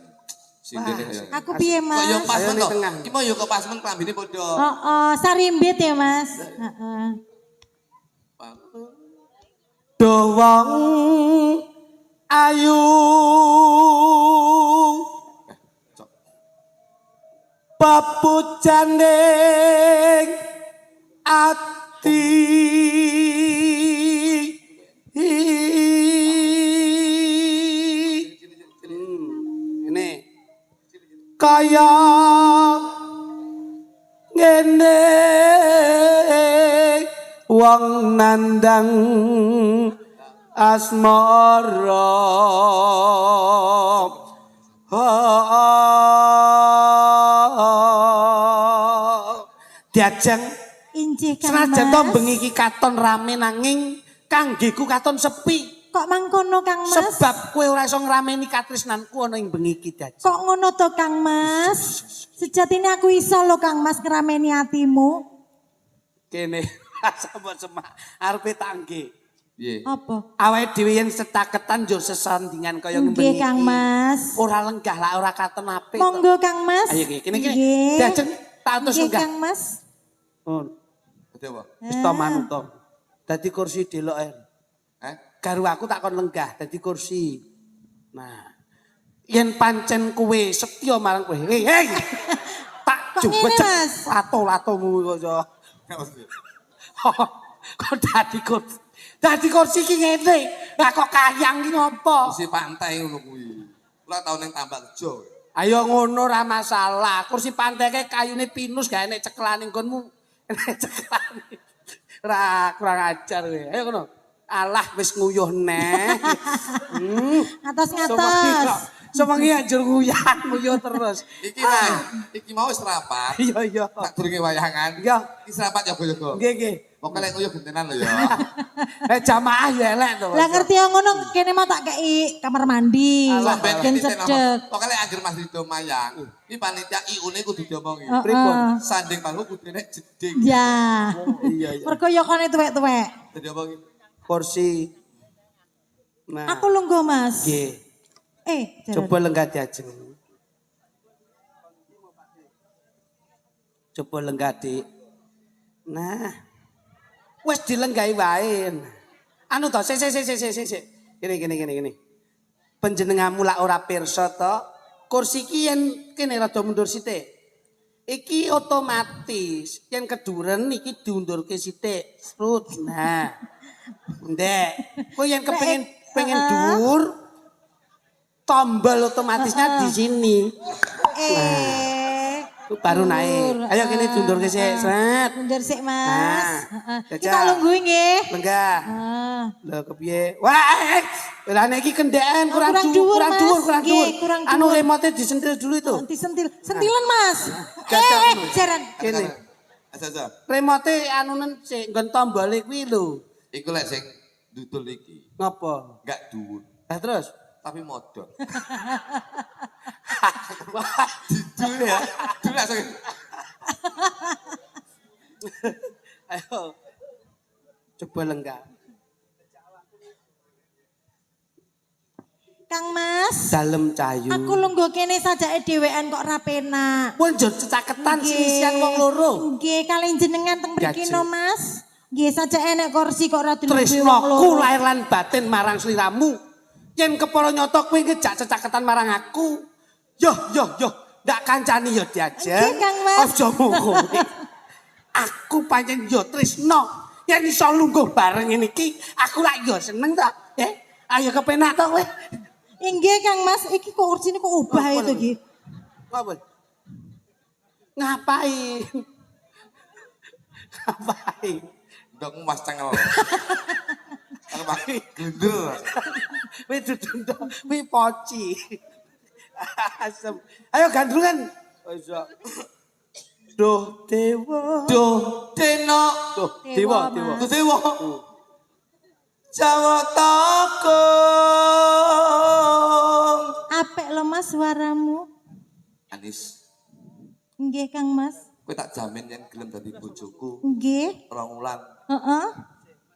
Sindene ya. Aku piye, Kok yo Mas? pas Ayo men ning to. tengah. Ki mau yo kok pas men klambine padha. Oh, sarimbit ya, Mas. Heeh. Dowong ayu Cok. papucaning ati ini kaya ngene wong nandang asmara diajeng Injih Kang senajan to Mas. bengi iki katon rame nanging kanggeku katon sepi Kok mangkono Kang Mas? sebab kowe ora iso ngrameni katresnanku ana ing bengi iki diajeng. Kok ngono to Kang Mas? Sejatine aku iso lho Kang Mas ngrameni atimu. Kene sapa semak arepe tangge. Piye? Apa? Awake dhewe yen setaketan yo sesandingan kaya ngene Nggih iki. Kang Mas. Ora lenggah lah ora katon apik. Monggo Kang Mas. Ayo kene. Nggih. Diajeng tak atus Nggih lenggah. Kang Mas. Gede apa? Wis to manut to. Dadi kursi delok ae. Garu aku tak kon lenggah dadi kursi. Nah, yen pancen kowe setya marang kowe. Hei. Tak Kok ngene, jupet Mas? lato-latomu kok. Kok dadi kursi ki ngene. Lah kok kayang ki ngopo? Kursi pantai ngono kuwi. Ora tau ning Tambak Rejo. Ayo ngono ora masalah. Kursi pantai kae kayune pinus gawe nek cekelane nggonmu. Nek cekelane. Ora kurang ajar kowe. Ayo ngono. Alah wis nguyuh neh. Atas-ngatas. Semangi anjur nguyuh terus. Iki mau wis rapat. Iya. Tak durunge wayangan. Iya. Iki rapat ya yoga. Nggih. Pokoke lek nguyuh gentenan lho ya. Jamaah ya elek to. Lah ngerti yang ngono kene mau tak kei kamar mandi. Sampai Ben cedek. Pokoke lek anggere Mas Rido mayang, iki panitia IU-ne kudu diomongi. Pripun? Sanding panggung kudu nek jeding. Ya. Iya. Mergo yo kene tuwek-tuwek. Kudu diomongi. Kursi. Nah. Aku lungguh Mas. Nggih. Jaran. Coba lenggah diajeng. Coba lenggah Dik. Nah. Wes dilenggahi wae. Anu to, sik. Gini. Panjenenganmu lak ora pirsa to, kursi iki yen kene rada mundur sithik. Iki otomatis, yen keduren iki diundurke sithik. Sprut. Nah. Ndek, kowe yen pengen dhuwur tombol otomatisnya di sini. Baru naik. Ayo kene diundurke sik, Sret. Mundur sik Mas. Nah, Heeh. Kita lungguh nggih. Lenggah. Ah. Lho kepiye? Wah, lane iki kendekan kurang Kurang dhuwur, dhuwur, Mas. kurang Nggih, dhuwur. kurang Anu dhuwur. remote disentil dulu itu. Disentil. Sentilan Mas. Gagal. Jaran. Kene. Aja. Remote anunen sik nggon tombole kuwi lho. Iku lek sing dudul iki. Ngapa? Enggak dhuwur, Lah terus tapi modal. Didul ya. Dul langsung. ayo. Coba lenggah. Kang Mas, Dalem cayu. aku lungguh kene sajake dhewean kok ra penak. Pun njur cecaketan silisian wong loro. Nggih, kalih jenengan teng mriki Gajah. no Mas. Nggih, sajake enek kursi kok ra dilungguhi wong Tresnoku loro. lahir lan batin marang sliramu. Yen kepara nyata kuwi ngejak cecaketan marang aku. Yo, ndak kancani yo diajeng. Nggih, Kang Mas. Aja ngono. Aku pancen yo tresno. Yen iso lungguh bareng ngene iki, aku lak yo seneng ta. Ayo kepenak to kowe. Nggih, Kang Mas, iki kok kursine kok ubah itu iki. Apa? Ngapain? Ngapain? Ndok mas cengel. Kalau pakai gendel. Wih duduk wih poci. Asem. Ayo gandrungan. Iso. Duh dewa. Duh deno. Duh dewa. Mas. Duh dewa. Jawa takung. Apik lho Mas suaramu. Anis, Nggih, Kang Mas. kowe tak jamin yang gelem dadi bojoku Nggih. 2 wulan. Heeh.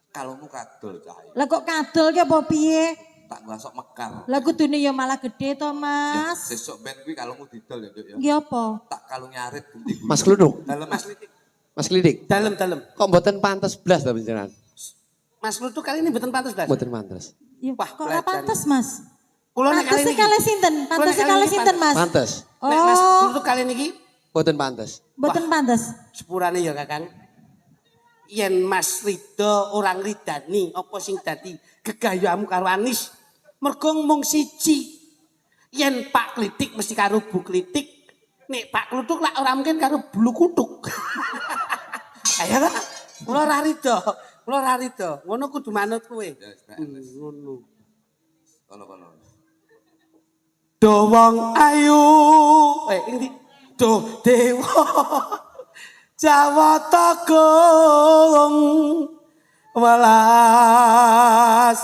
Kalungmu kadol cahaya. Lah kok kadol ki apa piye? Tak ngasok mekar. Lah kudune ya malah gede to, Ya, Mas. sesuk ben kuwi kalungmu didol ya, Nduk ya. Nggih apa? Tak kalung nyarit gunting. Mas Kluduk, Dalem Mas. Mas Klidik. Dalem. Kok mboten pantes blas ta panjenengan? Mas Lutu kali ini mboten pantes blas. Mboten pantes. Ya, Wah, kok ora belajar. pantes, Mas? Kula nek kali Pantes niki. kali sinten? Pantes Kula nek kali kali sinten, Mas? Pantes. Nek Mas Oh, Lutu kali niki Mboten pantes. mboten pantes. sepurane ya Kakang. Yen Mas Rido orang ridani apa sing dadi gegayamu karo Anis? Mergo mung siji. Yen Pak Klitik mesti karo Bu Klitik. Nek Pak Kluthuk lak ora mungkin karo Bulu Kutuk. Ayo lah. Kula ora rido. Ngono kudu manut kowe. Ya, wis, Pak. Ngono. Kono-kono. Do wong ayu. Ini do dewa. Jawa Tagung welas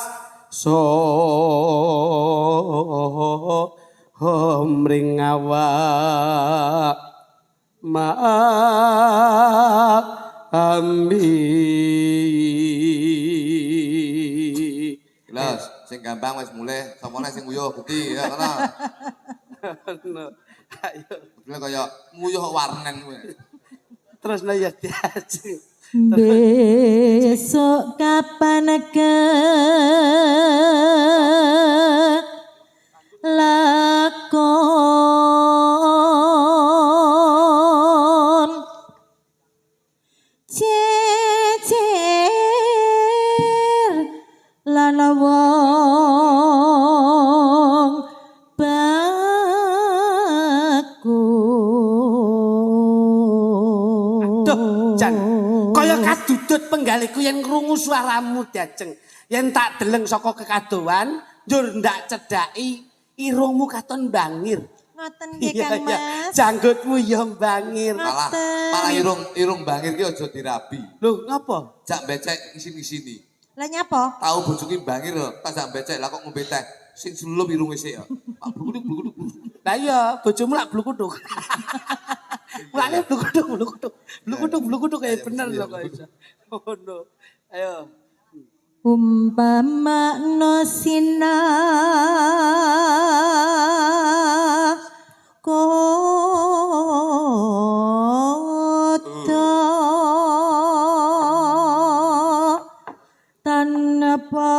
mring awak ambi. Jelas, sing gampang wis mulai, sampeyan sing nguyuh gede ya kana. Ayo Dene kaya nguyuh kok warnen kowe. terus ya diajeng. Besok kapan ke lakon cecer lan wong Duh, Jan, kaya kadudut penggaliku yen krungu suaramu diajeng. Yen tak deleng saka kekadoan, njur ndak cedhaki irungmu katon bangir. Ngoten nggih Kang Mas. Janggutmu ya bangir. Malah irung bangir ki aja dirabi. Lho, ngapa? Jak becek isini-isini. Lah nyapa? Tahu bojoku bangir lho, tak jak becek lah kok ngombe teh. Sing sulum irung sik ya. Pak blukuduk. Lah iya, bojomu lak blukuduk. Mulane blukuduk kayak bener lho kok iso. Ngono. Ayo. Umpama no sina kota tanpa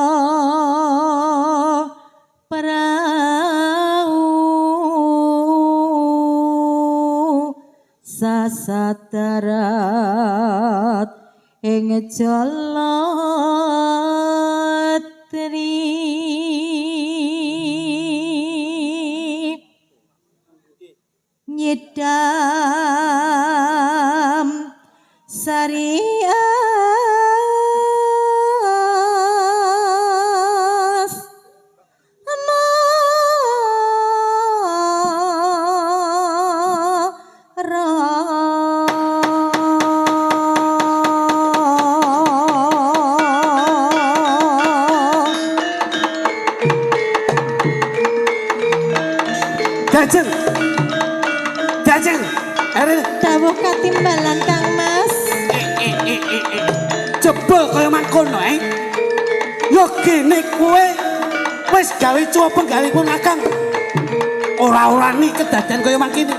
perahu sasadarat ing jalatri nyidam sarias Diajeng. Diajeng. Are Dawuh katimbalan Kang Mas. jebol kaya mangkono Yo gene kowe wis gawe coba gawe pun Kakang. Ora-orani kedadean kaya mangkene.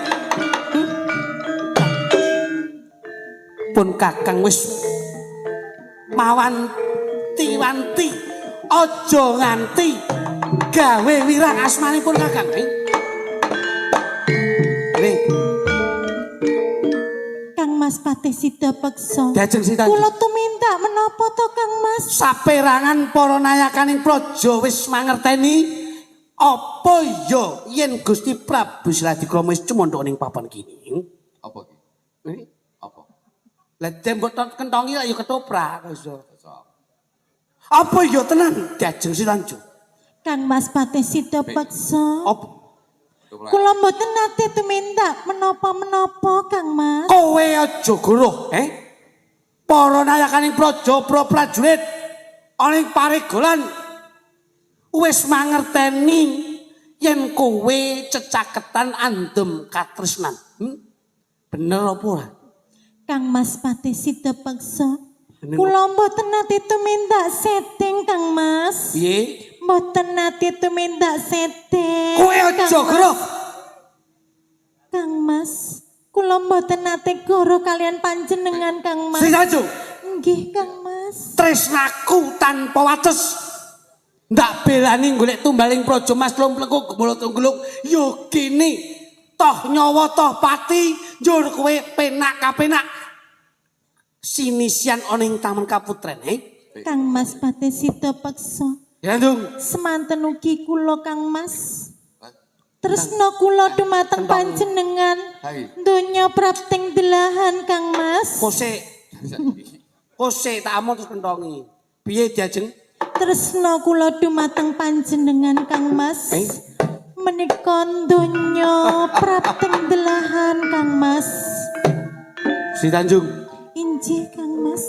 Pun Kakang wis mawanti-wanti aja nganti gawe wirang asmanipun Kakang. Nih, Kang Mas Patih Sida Peksa. Diajeng Sita. Kula tuminta menapa to Kang Mas? Saperangan para nayakaning praja wis mangerteni apa ya yen Gusti Prabu Sladikrama wis cemondhok ning papan kini. Apa ki? Apa? Lah tembok kentongi lah ya ketoprak iso. Apa ya tenan Diajeng Silanju? Kang Mas Patih Sida Peksa. Apa Kula mboten nate tuminta menapa-menapa Kang Mas. kowe aja guruh, para nayakaning praja pra prajurit ana ing paregolan wis mangerteni yen kowe cecaketan andem katresnan. Bener apa ora? Kang Mas Patih Sida Peksa. Bener. Kula mboten nate tuminta setting Kang Mas. Piye? Mboten nate tuminta setting. Kowe aja Kang Mas. guruh. Kang Mas, kula mboten nate goro kalian panjenengan Kang Mas. Silanju. Nggih Kang Mas. Tresnaku tanpa wates. Ndak belani golek tumbaling praja Mas Lumplengku Gemala Tungguluk yo kene toh nyawa toh pati njur kowe penak kapenak sinisian ana ing Taman Kaputren Kang Mas Patih Sida Peksa. Ya Dung. Semanten ugi kula Kang Mas. Tresna kula dumateng panjenengan. Hai. Donya prapting delahan Kang Mas. Kose tak amon terus kentongi. Piye Diajeng? Tresna kula dumateng panjenengan Kang Mas. Menika donya prapting delahan Kang Mas. Si Tanjung. Injih Kang Mas.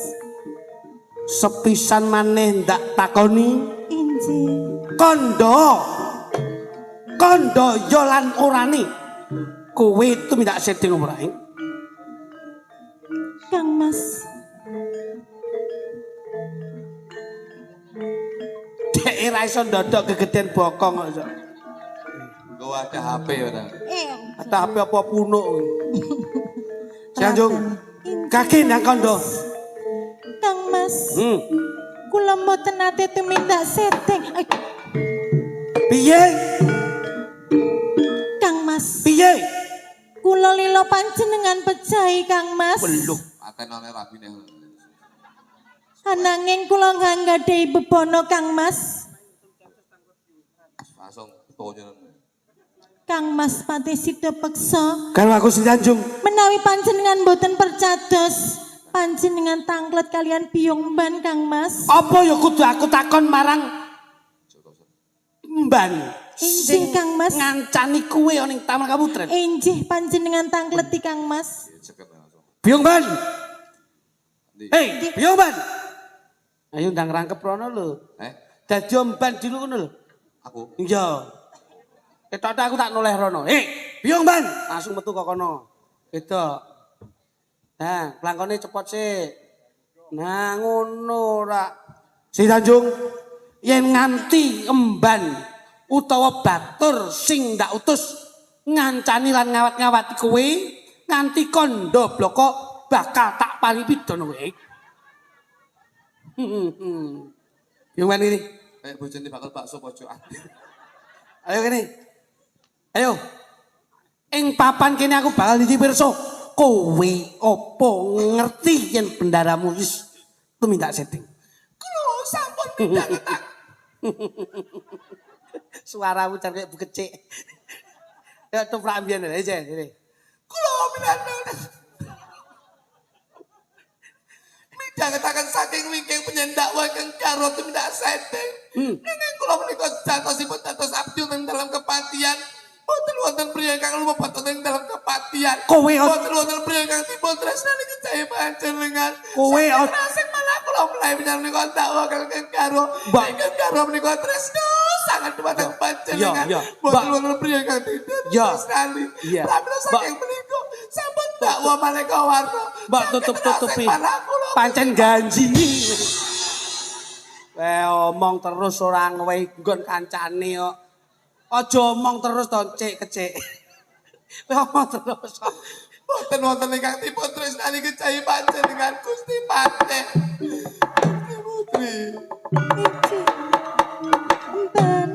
Sepisan maneh ndak takoni Injih. Kondo yo lan orane kowe tumindak setting ora Kang Mas. Dek ora iso ndodok gegeden bokong kok iso. Gue ada HP ora. Ada HP apa punuk. Sanjung. Kaki ndang kondo. Kang Mas. Kula mboten nate tumindak setting. Piye? Kang Mas. Piye? Kula lila panjenengan pejahi Kang Mas. Belum. Atenane rabine. Ananging kula nggadhahi bebono Kang Mas. Langsung tonyonan. Kang Mas Patih Sida Peksa. Kalau aku si Tanjung. Menawi panjenengan boten percados, panjenengan tanglet kalian biyong ban Kang Mas. Apa ya kudu aku takon marang Mban. Injih Kang Mas. Ngancani kuwe ning Taman Kaputren. Injih panjenengan tangleti Kang Mas. Biyong Ban. Hei, Biyong Ban. Ayo ndang rangkep rono lho. Dadi omban dulu ngono lho. Aku. Iya. Ketok aku tak noleh rono. Biyong Ban, langsung metu kok kono. Wedok. Nah, plangkone cepot sik. Nah, ngono ra. Si Tanjung, yen nganti emban utawa batur sing ndak utus ngancani lan ngawat-ngawati kowe nganti kondo bloko bakal tak paring pidana kowe. Biyong Ban ini. Bojone bakal bakso pojokan. Ayo kene. Ayo. Ing papan kene aku bakal niji pirsa. Kowe apa ngerti yen bendaramu wis tumindak setting. Kulo sampun pindah. Suaramu jar kayak bukecik. Ya toprak ambian aja ini. Kulo pindah. Midhangetaken saking wingking penyendak wingking karo tumindak setting. Nanging kula menika jatosipun dados abdi ing dalam kepatian. Boten wonten priya kang lumebet ing dalam kepatian. Kowe boten wonten priya kang dipun tresnani kejahe panjenengan. Kowe sing malah kula mulai menyang menika tak wakil karo. Ingkang karo menika tresno sang sangat dumateng panjenengan. Iya. Boten priye Kang Dinten. Iya. Sekali. Iya. Pramila saking menika sampun dakwa maneka warna. Mbak tutup-tutupi. Pancen Pancen ganji. Omong terus ora ngewehi nggon kancane kok. Aja omong terus to, Cik, kecik. Omong terus. boten wonten ingkang dipun tresnani kejahi panjenengan Gusti Paten. Putri. Inci. Mben.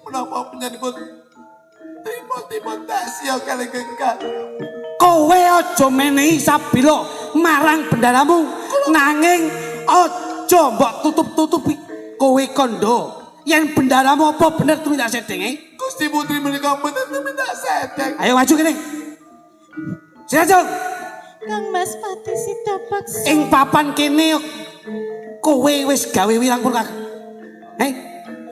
Menapa panjenengan trimo dasya kalih genggal. Kowe aja menehi sabila marang bendaramu nanging aja mbok tutup-tutupi kowe kondo yen bendaramu apa bener tumindak sedenge. Gusti Putri menika mboten tumindak sedeng. Ayo maju kene. Sinajung Kang Mas Pati Sida Baksa. ing papan kene kowe wis gawe wirang purkak.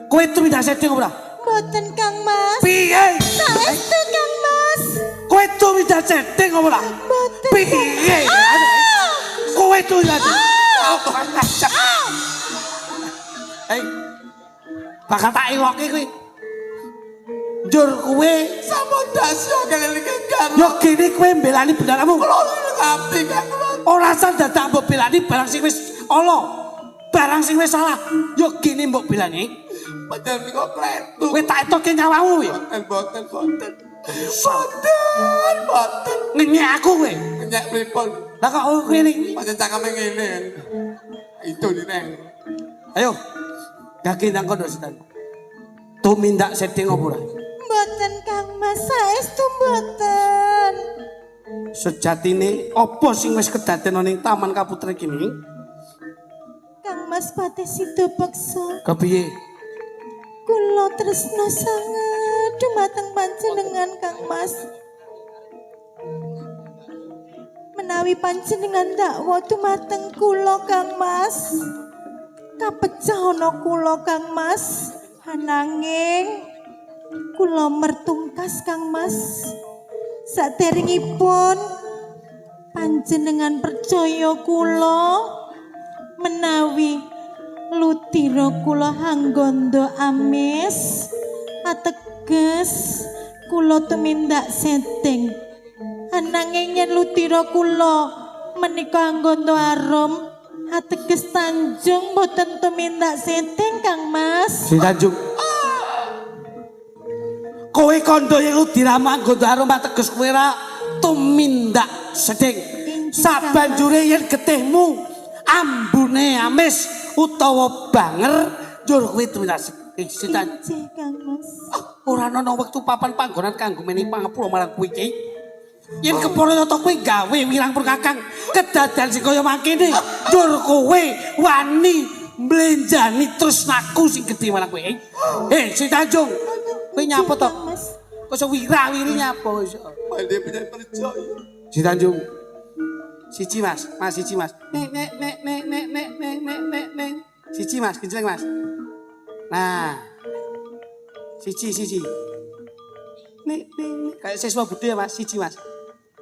Kowe tumindak sedeng ora? Mboten Kang Mas. Piye? Saestu Kang Mas. Kowe tumindak sedeng ora? Mboten. Piye? Kowe tumindak bakal tak iloki kowe. Njur kowe Sampun dasya kalih genggal. yo kene kowe mbelani bendaramu. Kula ngerti Kang Mas. Ora usah dadak mbok belani barang sing wis ala. Barang sing wis salah yo kene mbok belani. Padahal menika kletu. Kowe tak etoke nyawamu kowe. Boten. Ngenyek aku kowe. Kenyek pripun? Lah kok kowe iki. Pancen cangkeme ngene. Itu dineng. Ayo. Gage nang kono setan. Tumindak sedeng apa ora? Mboten Kang Mas. Saestu mboten. Sejatine apa sing wis kedaden ning Taman Kaputra kene? Kang Mas Pati Sida Baksa. Kepiye? Kula tresna sanget dumateng panjenengan Kang Mas. Menawi panjenengan dakwa dumateng kula Kang Mas. Kapecah ana kula Kang Mas. Ananging kula mertungkas Kang Mas. Saderengipun panjenengan percaya kula menawi lutira kula hanggondo amis ateges kula tumindak sedeng. Ananging yen lutira kula menika hanggondo arum ateges Tanjung boten tumindak sedeng Kang Mas. Si Tanjung. Kowe kondo yang lu dirama nggondo arum ateges kowe ra tumindak sedeng. Sabanjure yen getihmu ambune amis utawa banger njur kowe tumindak sedeng. Si Tanjung. Injih Kang Mas. Ora ana wektu papan panggonan kanggo menehi pangapura marang kowe iki. Yen kepara to kowe gawe wirang perkakang kedadan sing kaya mangkene njur kowe wani mblenjani tresnaku sing gedhe marang kowe. Si Tanjung. Kowe nyapa to? Kang Mas. Kok wira-wiri nyapa wis. Pandhe punya percaya. Si Tanjung. Siji Mas, siji Mas. Nek. Siji Mas, genjleng Mas. Nah. Siji. Nek. Kayak siswa budhe ya Mas, siji Mas.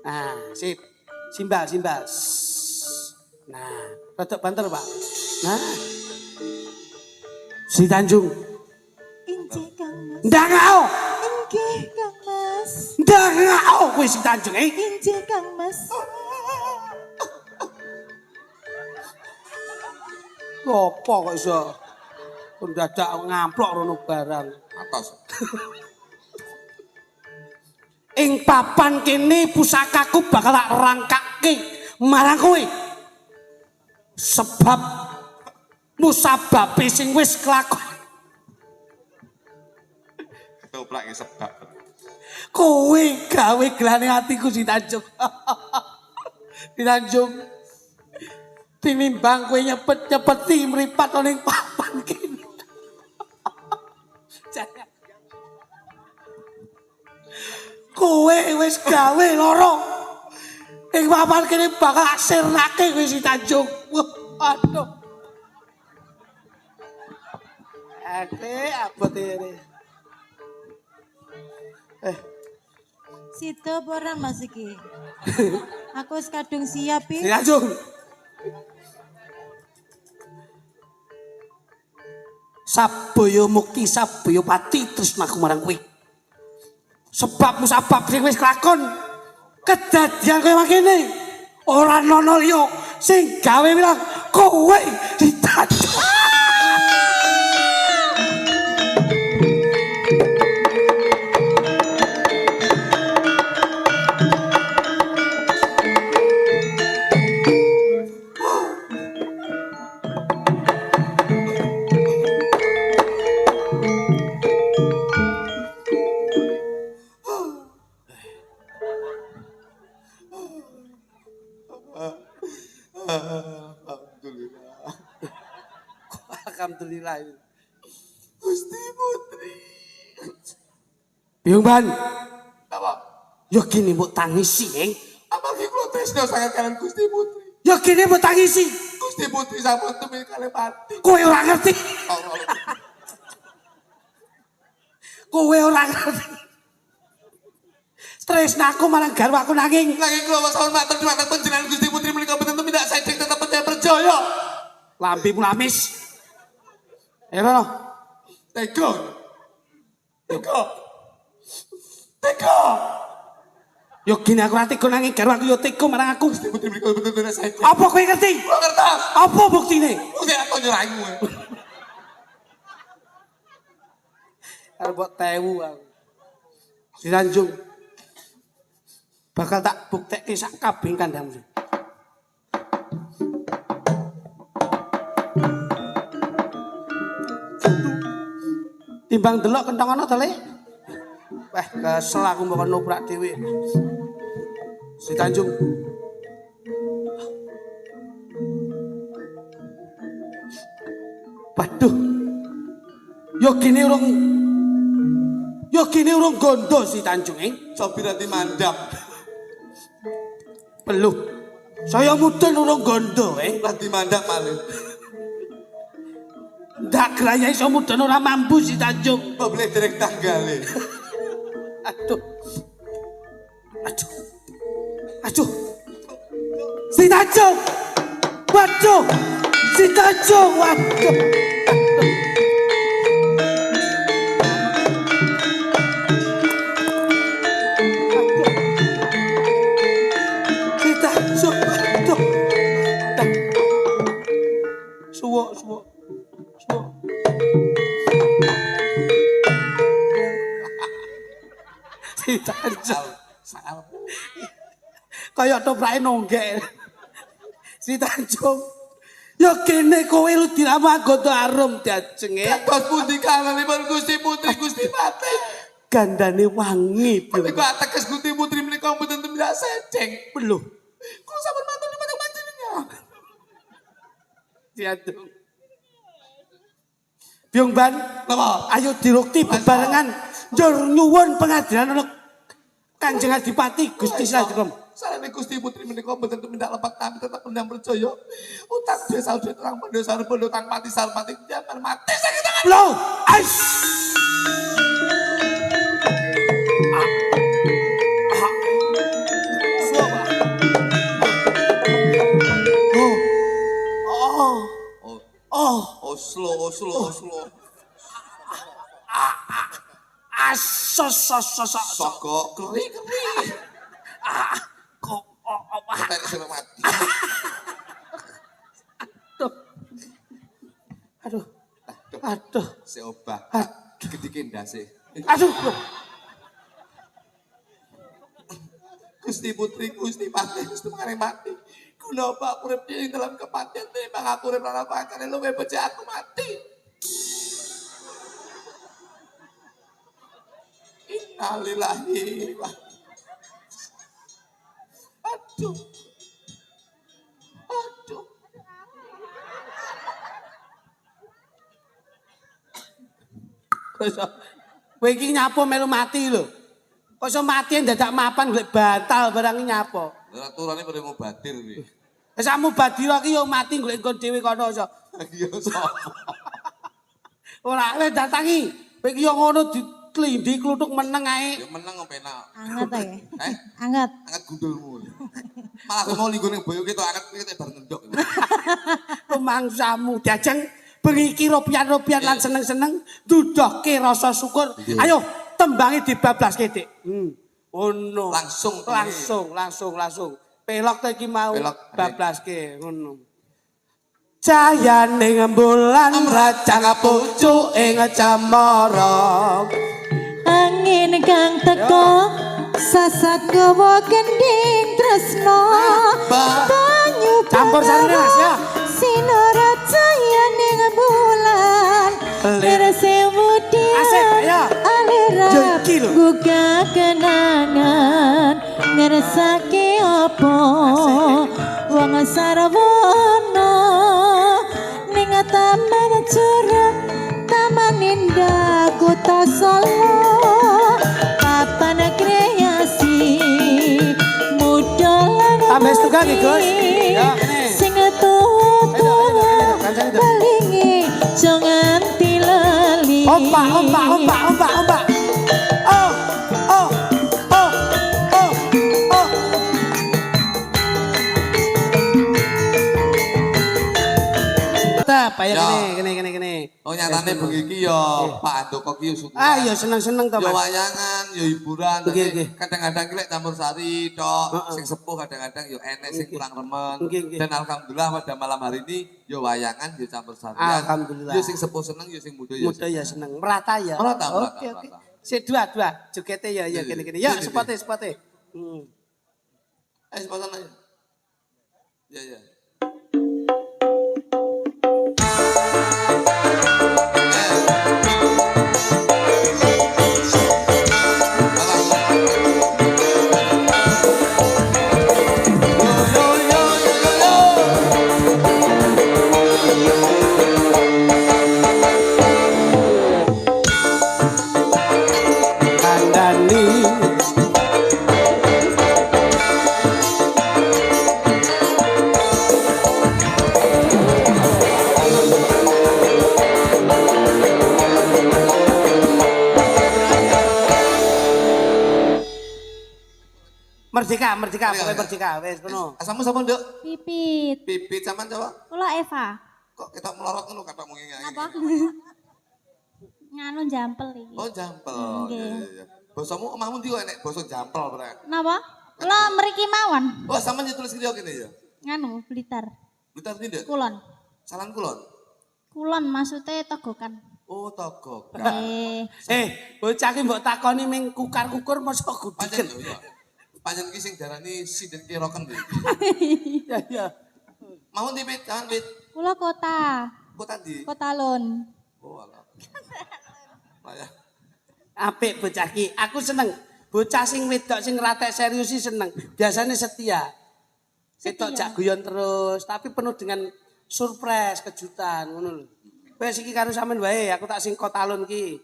Nah, sip. Simbal. Nah, rada banter, Pak. Nah. Si Tanjung. Injih Kang Mas. Ndangao. Inggih Kang Mas. Ndangao kowe si Tanjung, Injih Kang Mas. Apa kok iso mendadak ngamplok rono barang. Atas. Ing papan kene pusakaku bakal tak rangkake marang kowe. Sebab musababe sing wis kelakon. Ketoprak sebab. Kowe gawe gelane atiku si Tanjung. Si Tanjung. Tinimbang kowe nyepet-nyepeti mripat ning papan kene. Kowe wis gawe loro. Ing papan kene bakal sirnake kowe si Tanjung. Aduh. Abot ini. Sida apa ora Mas iki? Aku wis kadung siap Si iki. Tanjung. Sabaya mukti sabaya pati tresnaku marang kowe. Sebab musabab sing wis kelakon kedadian kaya mangkene ora ana liya sing gawe wilang kowe ditatu. Alhamdulillah. Gusti Putri. Biung Ban, Apa? yo kene mbok tangisi, Apa ki kula tresno sangat kalian Gusti Putri? Yo kene mbok tangisi. Gusti Putri sampun temen kalian pati. Kowe ora ngerti. Allah. Kowe ora ngerti. Tresnaku marang garwaku nanging Lagi kula sampun matur dhumateng panjenengan Gusti Putri menika boten mindak sedek tetep percaya. lambimu lamis. Rono. Tega. Tega. Tega. Yo gini aku ora tega nanging garwaku yo tega marang aku. Gusti Putri menika boten mindak sedek. Apa kowe ngerti? Kula ngertos. Apa buktine? Bukti aku nyerahimu. Arep mbok tewu aku. Si Tanjung. Bakal tak buktekke sak kabeh kandhangmu. Timbang delok kentong ana to, Le? Wah, kesel aku mbok noprak dhewe. Si Tanjung. Waduh. Yo gini urung gondo si Tanjung, Sopir ati mandap. Peluh. Saya mudun urung gondo, Ati mandap malih. Ndak graya iso mudun ora mampu si Tanjung. Kok boleh derek tanggale. Aduh. Aduh. Aduh. Si Tanjung. Waduh. Si Tanjung. Waduh. Si Tanjung. Waduh. Suwok. Si Tanjung. Saal. Kayak toprake nonggek. Si Tanjung. Ya kene kowe lu dirama goto arum diajeng Kados pundi kalanipun Gusti Putri Gusti Pati. Gandane wangi. Menika ateges Gusti Putri menika mboten tindak sedeng. Belum. Kula sampun matur dhumateng panjenengan. Diadung. Biung Ban, Napa? ayo dirukti bebarengan njur nyuwun pengadilan ana Kanjeng Adipati Gusti Sadrom. Salane Gusti Putri menika mboten tindak lepak tapi tetep pendam percaya. Utang desa udah terang pendesa bondo tang mati sarpati jaman mati sakit tangan. Loh, ais. Slow. Asos. Sokok keri. Kok Kita sing mati. Aduh. Si obah. Gedike ndase. Aduh. Gusti Putri Gusti Pati Gusti mengenai mati. Guna apa aku urip ing dalam kematian timbang aku urip lan apa akane luwe becik aku mati. Innalillahi wa Aduh. Kowe iki nyapo melu mati lho. Kok iso mati dadak mapan golek bantal barang iki nyapo. Lah aturane pada mubadir kuwi. Wis sakmu badira ki yo mati golek engko dhewe kono iso. Iya sapa? Ora wis datangi. Kowe iki yo ngono ditlindhi kluthuk meneng ae. Ya meneng kok penak. Anget ya. Eh? Anget. Angkat gundulmu. Malah mau linggo ning boyo kita angkat kita bar ngendok. Rumangsamu diajeng bengi iki ropian-ropian lan seneng-seneng dudohke rasa syukur. Ayo tembangi dibablaske, Dik. Oh no. Langsung. Langsung. Pelok ta iki mau Pelok. bablaske ngono. Cayaning bulan rajang pucuk ing cemara. Angin kang teko sasagawa gending tresno banyu Campur sarine Mas ya. sinara cayaning bulan terse mudia Asik, ayo. alira Jengki lho. buka kenangan ngersake apa wong sarwana ning taman curug taman indah kota Solo papan kreasi muda lan Tambah setunggal nih, Gus. Ya, ini. sing tuwa Kancane itu. balingi jangan tilali Ombak. Oh. Apa ya Ya. kene. Oh nyatane bengi iki ya Pak Andoko ki yo syukur. Ah ya seneng-seneng to, Yo Mas. wayangan, yo hiburan, Nggih, tapi nggih. kadang-kadang ki lek campur sari tok, sing sepuh kadang-kadang yo enek sing Nggih. kurang remen. Nggih, nggih. Dan alhamdulillah pada malam hari ini yo wayangan yo campur sari. Alhamdulillah. Yo sing sepuh seneng, yo sing muda yo. Muda ya seneng, merata ya. Merata. Oke. Si dua, jogete ya Iya, kene. iya. Ya, Iya, sepote. Sepasan aja. Ya. Kandani. Merdeka, pokoknya merdeka, wes penuh. Asamu sama Nduk? pipit Pipit sama coba. kula Eva Kok kita melorot ngono kata mungkin apa nganu jampel iki Oh jampel. Nggih. Iya. Bosomu omahmu ndi kok enek boso jampel berarti. napa kula mriki mawon Oh sama ditulis kiri kene ya. nganu Blitar Blitar ndi, Nduk? kulon Salan kulon. kulon maksudnya togokan Oh togok. Bocah ki mbok takoni ming kukar-kukur mosok Pancen gudiken. lho ya. Pancen ki sing darani sinden kiroken iki. Ya. Mau ndi Pit? Jangan Pit. kula kota Kota ndi? kota Lon Oh alah. Lah ya. Apik bocah ki, aku seneng. Bocah sing wedok sing ratek serius sih seneng. Biasanya setia. Setok jak guyon terus, tapi penuh dengan surprise, kejutan ngono lho. Wes iki karo sampean wae, aku tak sing kota Lon ki.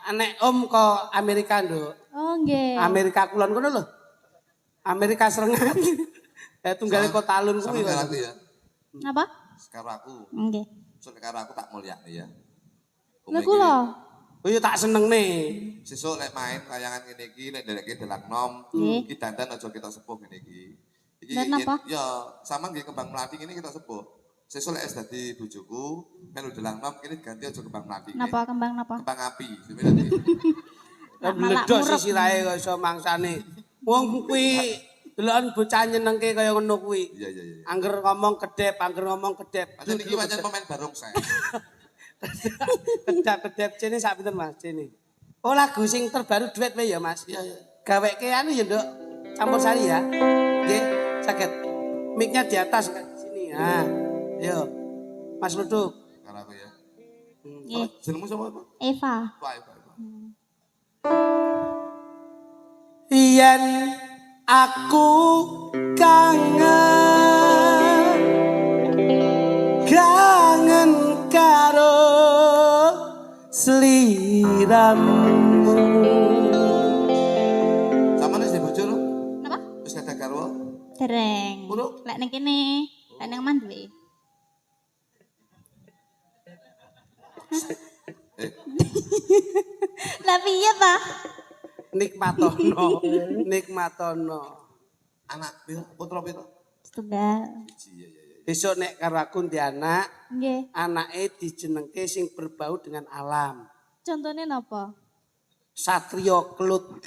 Anek om ke Amerika, Nduk. oh nggih Amerika Kulon ngono lho. Amerika Serengat. Tunggale kota Lon Sama kuwi. karo aku ya. napa Sekarang aku. nggih Soalnya karo aku tak mulyakne ya. lha kula Oh iya tak seneng nih. Sesuk lek main kayangan ngene iki lek ndeleke delak nom, Nggih. iki dandan aja kita sepuh ngene iki. Iki Dan apa? ya sama nggih kembang melati ngene kita sepuh. Sesuk lek dadi bojoku melu delak nom kene ganti aja kembang melati. napa kembang napa Kembang api. Sebenarnya Malah Meledos murep. sisirahe kok iso mangsane. Wong kuwi deloken bocah nyenengke kaya ngono kuwi. iya. Angger ngomong kedep. Pancen iki pancen pemain barongsai. Kedep cene sak pinten Mas cene. Oh lagu sing terbaru duet wae ya Mas. Iya. Gaweke anu ya Nduk. Campur sari ya. Nggih, saged. Mic-nya di atas sini. Nah, yo. Mas Luduk. Karo aku ya. nggih Jenengmu sapa, Pak? Eva Pak. Yen aku kangen karo sliramu. Samane sing bojo lho. napa Wis kada garwa. dereng Uruk. lek ning kene lek ning omah duwe lah piye ta Nikmatono. Anak pira? Putra pira? setunggal Iya. Besok nek karo aku ndi anak, Nggih. Anake dijenengke sing berbau dengan alam. Contohnya napa? Satrio Kelut.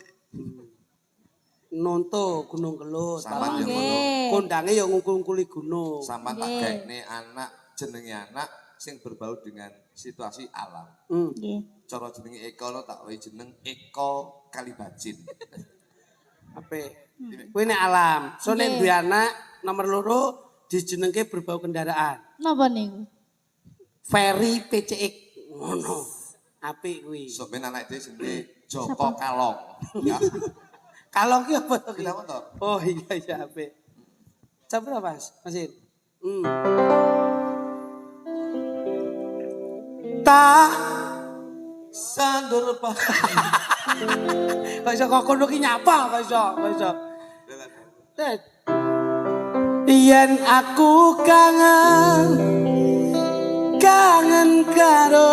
Nonto Gunung Kelut. Sampeyan yo ngono. Nggih. Kondange ya ngungkul-ungkuli gunung. Sampeyan tak gaekne anak jenenge anak sing berbau dengan situasi alam. Nggih. Cara jenenge Eko lo tak wae jeneng Eko Kalibajin. Ape? Kuwi nek alam. So nek Nggih. duwe anak nomor loro dijenengke berbau kendaraan. Napa niku? Ferry PCX ngono. Apik kuwi. Sampeyan anak dhewe jenenge Joko Kalong. Ya. Kalong ki apa to? Kenapa toh? Oh iya apik. Coba Mas, Masin. Tak Sandur Pak. kok iso kok kono ki nyapa kok iso. Yen aku kangen karo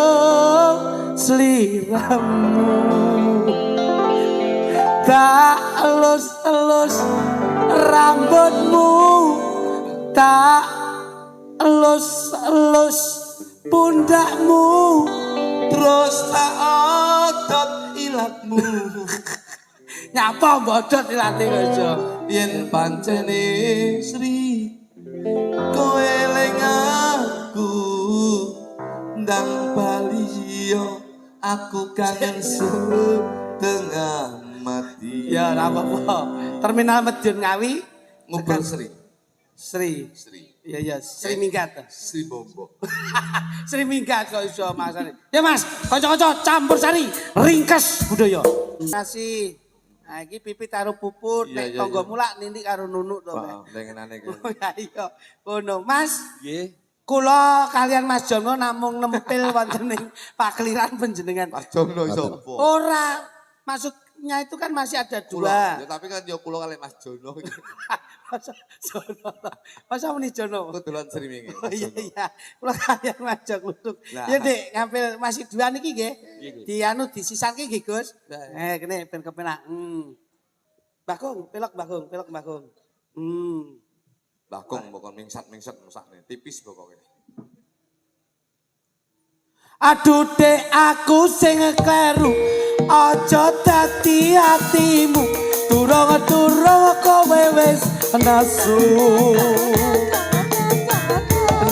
sliramu. Tak elus-elus rambutmu, tak elus-elus pundakmu, Terus tak otot ilatmu. nyapa bodot ilate kok iso. Yen pancene Sri kowe eling aku ndang bali yo aku kangen setengah mati. Ya ora apa-apa. Terminal Medion Ngawi Ngobrol Sri. Sri. Sri. Iya iya, Sri Minggat. Sri Bombo. Sri Minggat kok iso masane. Ya Mas, kanca-kanca campur sari, ringkes budaya. Kasih. Nah iki pipit karo puput, Iya, nek iya, tangga iya. mulak nini karo nunuk to. Wah, lengenane Oh kene. ya iya. Ngono, Mas. Nggih. Kula kalian Mas Jono namung nempel wonten ing pakliran panjenengan. Mas Jono iso apa? Ora, maksudnya itu kan masih ada dua. Ya tapi kan yo kula kali Mas Jono. Masa Jono. Masa muni Jono. Kebetulan Sri wingi. Oh iya iya, kula kalian ngajak luduk. Nah. Ya Dik, ngambil masih dua niki nggih. Nggih. Dianu disisarke nggih Gus. Nah. Kene ben kepenak. Bakung, pelok bakung, pelok bakung. Bakung pokok mingsat-mingsat mesakne, tipis pokoknya. Aduh Dek aku sing kleru. Aja dadi atimu. Durung-durung kowe wis nesu.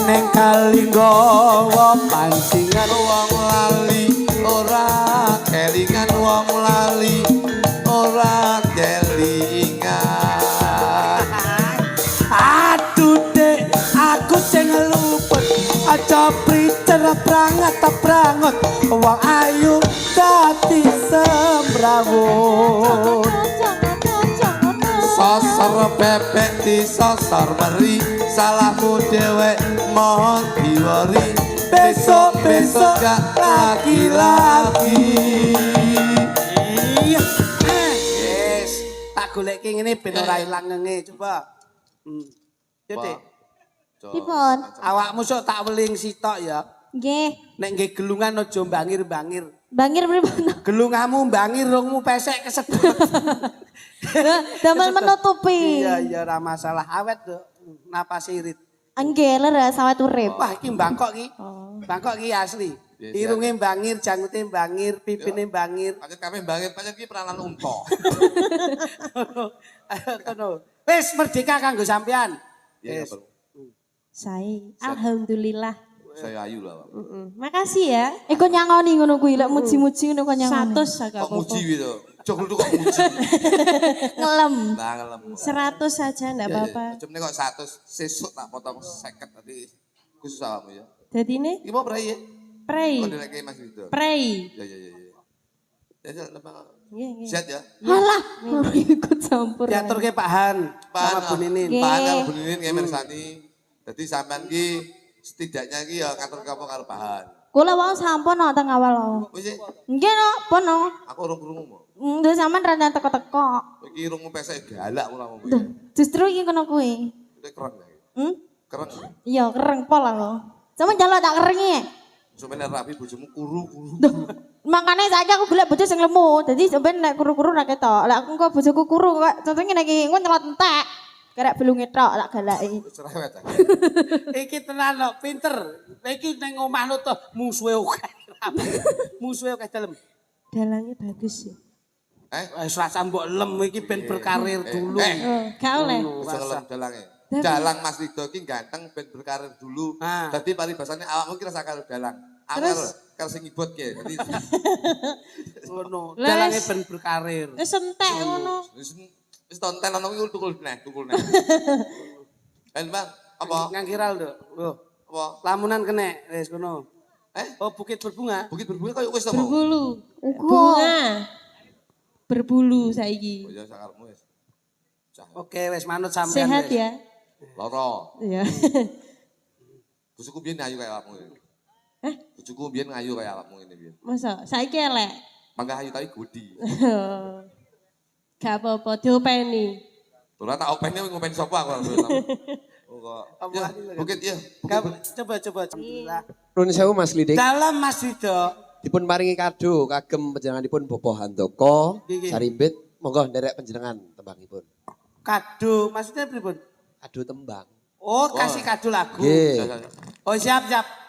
Neng kali nggawa pancingan Wong lali ora kelingan, wong lali ora kelingan. aduh Dek aku sing luput aja pricer prangat wong ayu dadi sembrawut Sosor bebek disosor meri, salahmu dewek mohon diwori. Besok-besok gak lagi-lagi. iya yes tak goleke ngene ben ora ilang ngene coba ya Dek Dipun. awakmu sok tak weling sitok ya Nggih. nek nggih gelungan aja bangir-bangir Bangir pripun? gelungamu bangir rungmu pesek kesedot Damel menutupi. iya ora masalah awet tuh napas irit Nggih, leres awet urip. wah iki Bangkok iki Oh. Bangkok iki asli Iya, irunge bangir janggute bangir pipine bangir Pancen kami bangin, pancen ki peranan unta. Kono. Wis merdeka kanggo sampean. Iya, Wis. Saya alhamdulillah. saya ayu lah. Pak. Makasih ya. Iko nyangoni ngono kuwi lek muji-muji ngono kok nyangoni. 100 agak Kok muji gitu? Joglo tuh kok muji. Ngelem. Nah, ngelem. 100 saja enggak apa-apa. Cuma kok 100 sesuk tak potong 50 nanti khusus awakmu ya. Dadi ne Iki mau prei ya? prei. Kok dileke Mas Ridho. Prei. Ya. Ya, lemah. Nggih, nggih. Sehat ya? Halah, ikut campur. Diaturke Pak Han sama Bu Ninin. Nggih. Pak Han Bu Ninin kayak mersani. Jadi sampean ki setidaknya ki ya ngatur kamu karo Pak Han. Kula wau sampun no teng awal lo. Wis sih, Nggih no, pun no. aku urung krungu mo. Nggih sampean rada teko-teko. Iki irungmu pesek galak ngono kamu. Duh, justru iki kono kuwi. Itu keren ya. Keren. Iya, kereng pol aku. Sampeyan jaluk tak kerengi. Sampeyan rapi bojomu kuru-kuru. Makanya saiki aku golek bojo sing lemu. Dadi sampeyan nek kuru-kuru ra ketok. Lek aku engko bojoku kuru kok contohnya nek iki engko nyelot entek. Kerek belunge tok tak galaki. Cerewet. Iki tenan kok pinter. Iki ning omahno to musuhe akeh. Musuhe akeh dalem. Dalangnya bagus ya. Wis rasa mbok lem iki ben berkarir dulu. Oh, gak oleh. Salam dalange. Dalang Mas Rido iki ganteng ben berkarir dulu. Dadi paribasane awakmu ki rasa karo dalang. Angel karo sing ibut ki. Dadi Ngono. Dalange ben berkarir. Wis entek ngono. wis tonten ana kuwi tukul neh. Bang, apa? Ngangkiral lho. Lho, Apa? lamunan kene wis ngono. Oh, bukit berbunga. Bukit berbunga koyo wis to mau. Berbulu. Bunga. Berbulu saiki. Oh ya sakarepmu wis. Oke, wis manut sampean. Sehat wis. ya. Loro. Iya. Bojoku biyen ayu kaya awakmu. Bojoku biyen ayu kaya awakmu ngene biyen. Masa saiki elek. Mangga ayu tapi gudi. Gak apa-apa diopeni. Ora tak openi ngopeni sapa aku. Oh kok. Ya, bukit ya. Coba. Alhamdulillah. Nuwun sewu Mas Lidik. Dalam Mas Rido. Dipun paringi kado kagem panjenenganipun Bapak Handoko Nggih. Sarimbit. Monggo nderek panjenengan tembangipun. Kado, maksudnya pripun? Kado tembang. Oh, kasih kado lagu. Nggih. Oh, siap.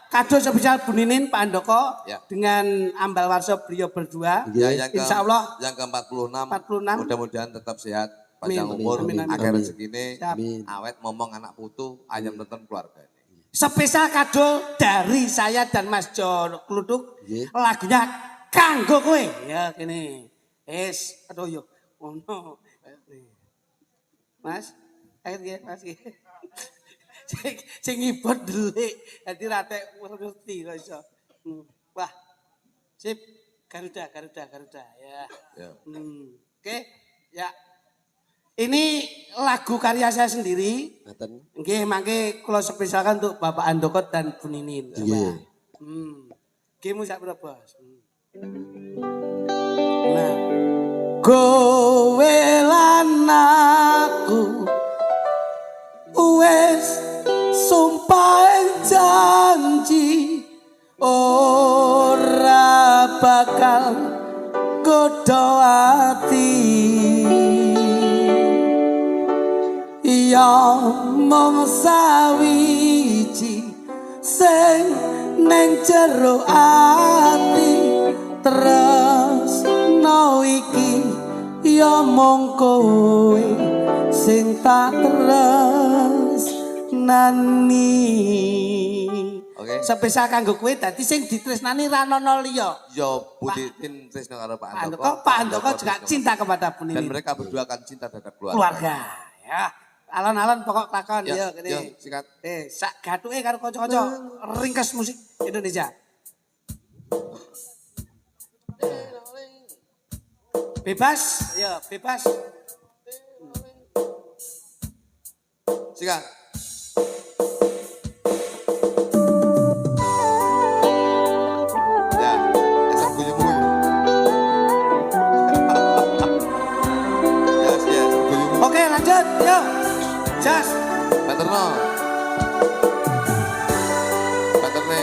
Kado spesial Bu Ninin, Pak Andoko, Ya. dengan Ambal Warso beliau berdua. Nggih. Insya Allah. Yang ke-46. 46. Mudah-mudahan tetap sehat, panjang Amin. umur, Amin. akhir Amin. rezekine, Siap. Amin. awet momong anak putu, ayam nonton keluarga. Spesial kado dari saya dan Mas Jo Kluduk. Nggih. Lagunya kanggo kowe. Ya, gini. Aduh yo. Oh no. Mas, ayo nggih, Mas nggih. Sing ngibot delik. Dadi rate ngerti kok iso. Wah. Sip. Garuda ya. Ya. Oke. Ya. Ini lagu karya saya sendiri. Ngaten. Nggih, mangke kula spesialkan untuk Bapak Andoko dan Bu Ninin. Nggih. Nggih, sak berapa? Nah. Kowe lan aku wis sumpah janji ora bakal godho ati. Ya mong sawiji sing neng jero ati tresno iki ya mong kowe sing tak tresnani. Oke. Spesial kanggo kowe dadi sing ditresnani ra ono liya. Yo Buditin Trisno karo Pak Andoko. Pak Andoko juga cinta kepada Bu Dan Ninin. mereka berdua akan cinta terhadap keluarga. Keluarga ya. Alon-alon pokok takon Ya, ya gini. yo, sikat. Sak gathuke karo kanca-kanca ringkas musik Indonesia. Bebas, ya bebas. Sikat. Ya, esok guyumu. Ya, esok guyumu. Oke lanjut, yuk. Jas. Paterno. Paterne.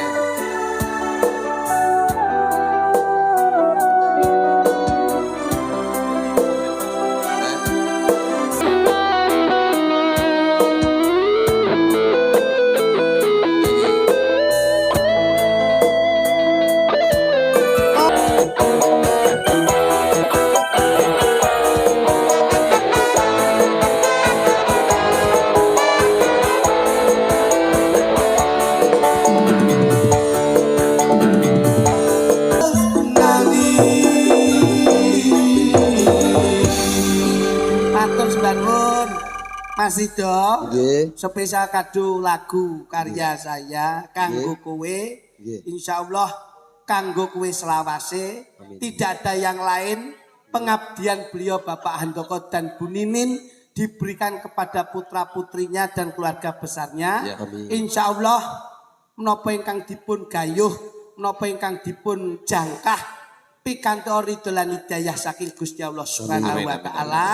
Matur sembangun. Mas Rido. Nggih. Spesial kado lagu karya saya kanggo kowe. Nggih. Insyaallah kanggo kowe selawase. Amin. Tidak ada yang lain. Pengabdian beliau Bapak Handoko dan Bu Ninin diberikan kepada putra-putrinya dan keluarga besarnya. Ya. Amin. Insyaallah menapa ingkang dipun gayuh, menapa ingkang dipun jangkah pikantuk ridho lan hidayah saking Gusti Allah Subhanahu wa taala.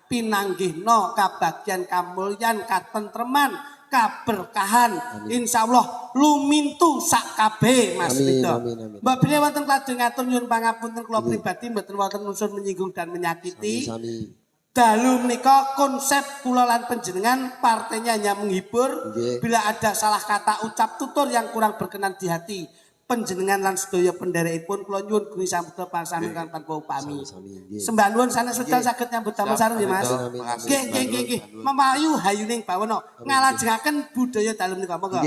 Pinanggihna kabagyan kamulyan katentreman kaberkahan insyaallah lumintu sak kabeh Mas Amin, Rido. amin, amin. Mbak beliau wonten lajeng ngatur nyuwun pangapunten kula pribadi mboten wonten unsur menyinggung dan menyakiti. Sami-sami. Dalu menika konsep kula lan panjenengan partainya hanya menghibur. Bila ada salah kata ucap tutur yang kurang berkenan di hati panjenengan lan sedaya penderekipun kula nyuwun guni sambuta pangsami kan tanpa upami. Sembah nuwun sanes sedaya saged nyambut damel sareng nggih Mas. Nggih. Memayu hayuning bawana ngalajengaken budaya dalem menika monggo.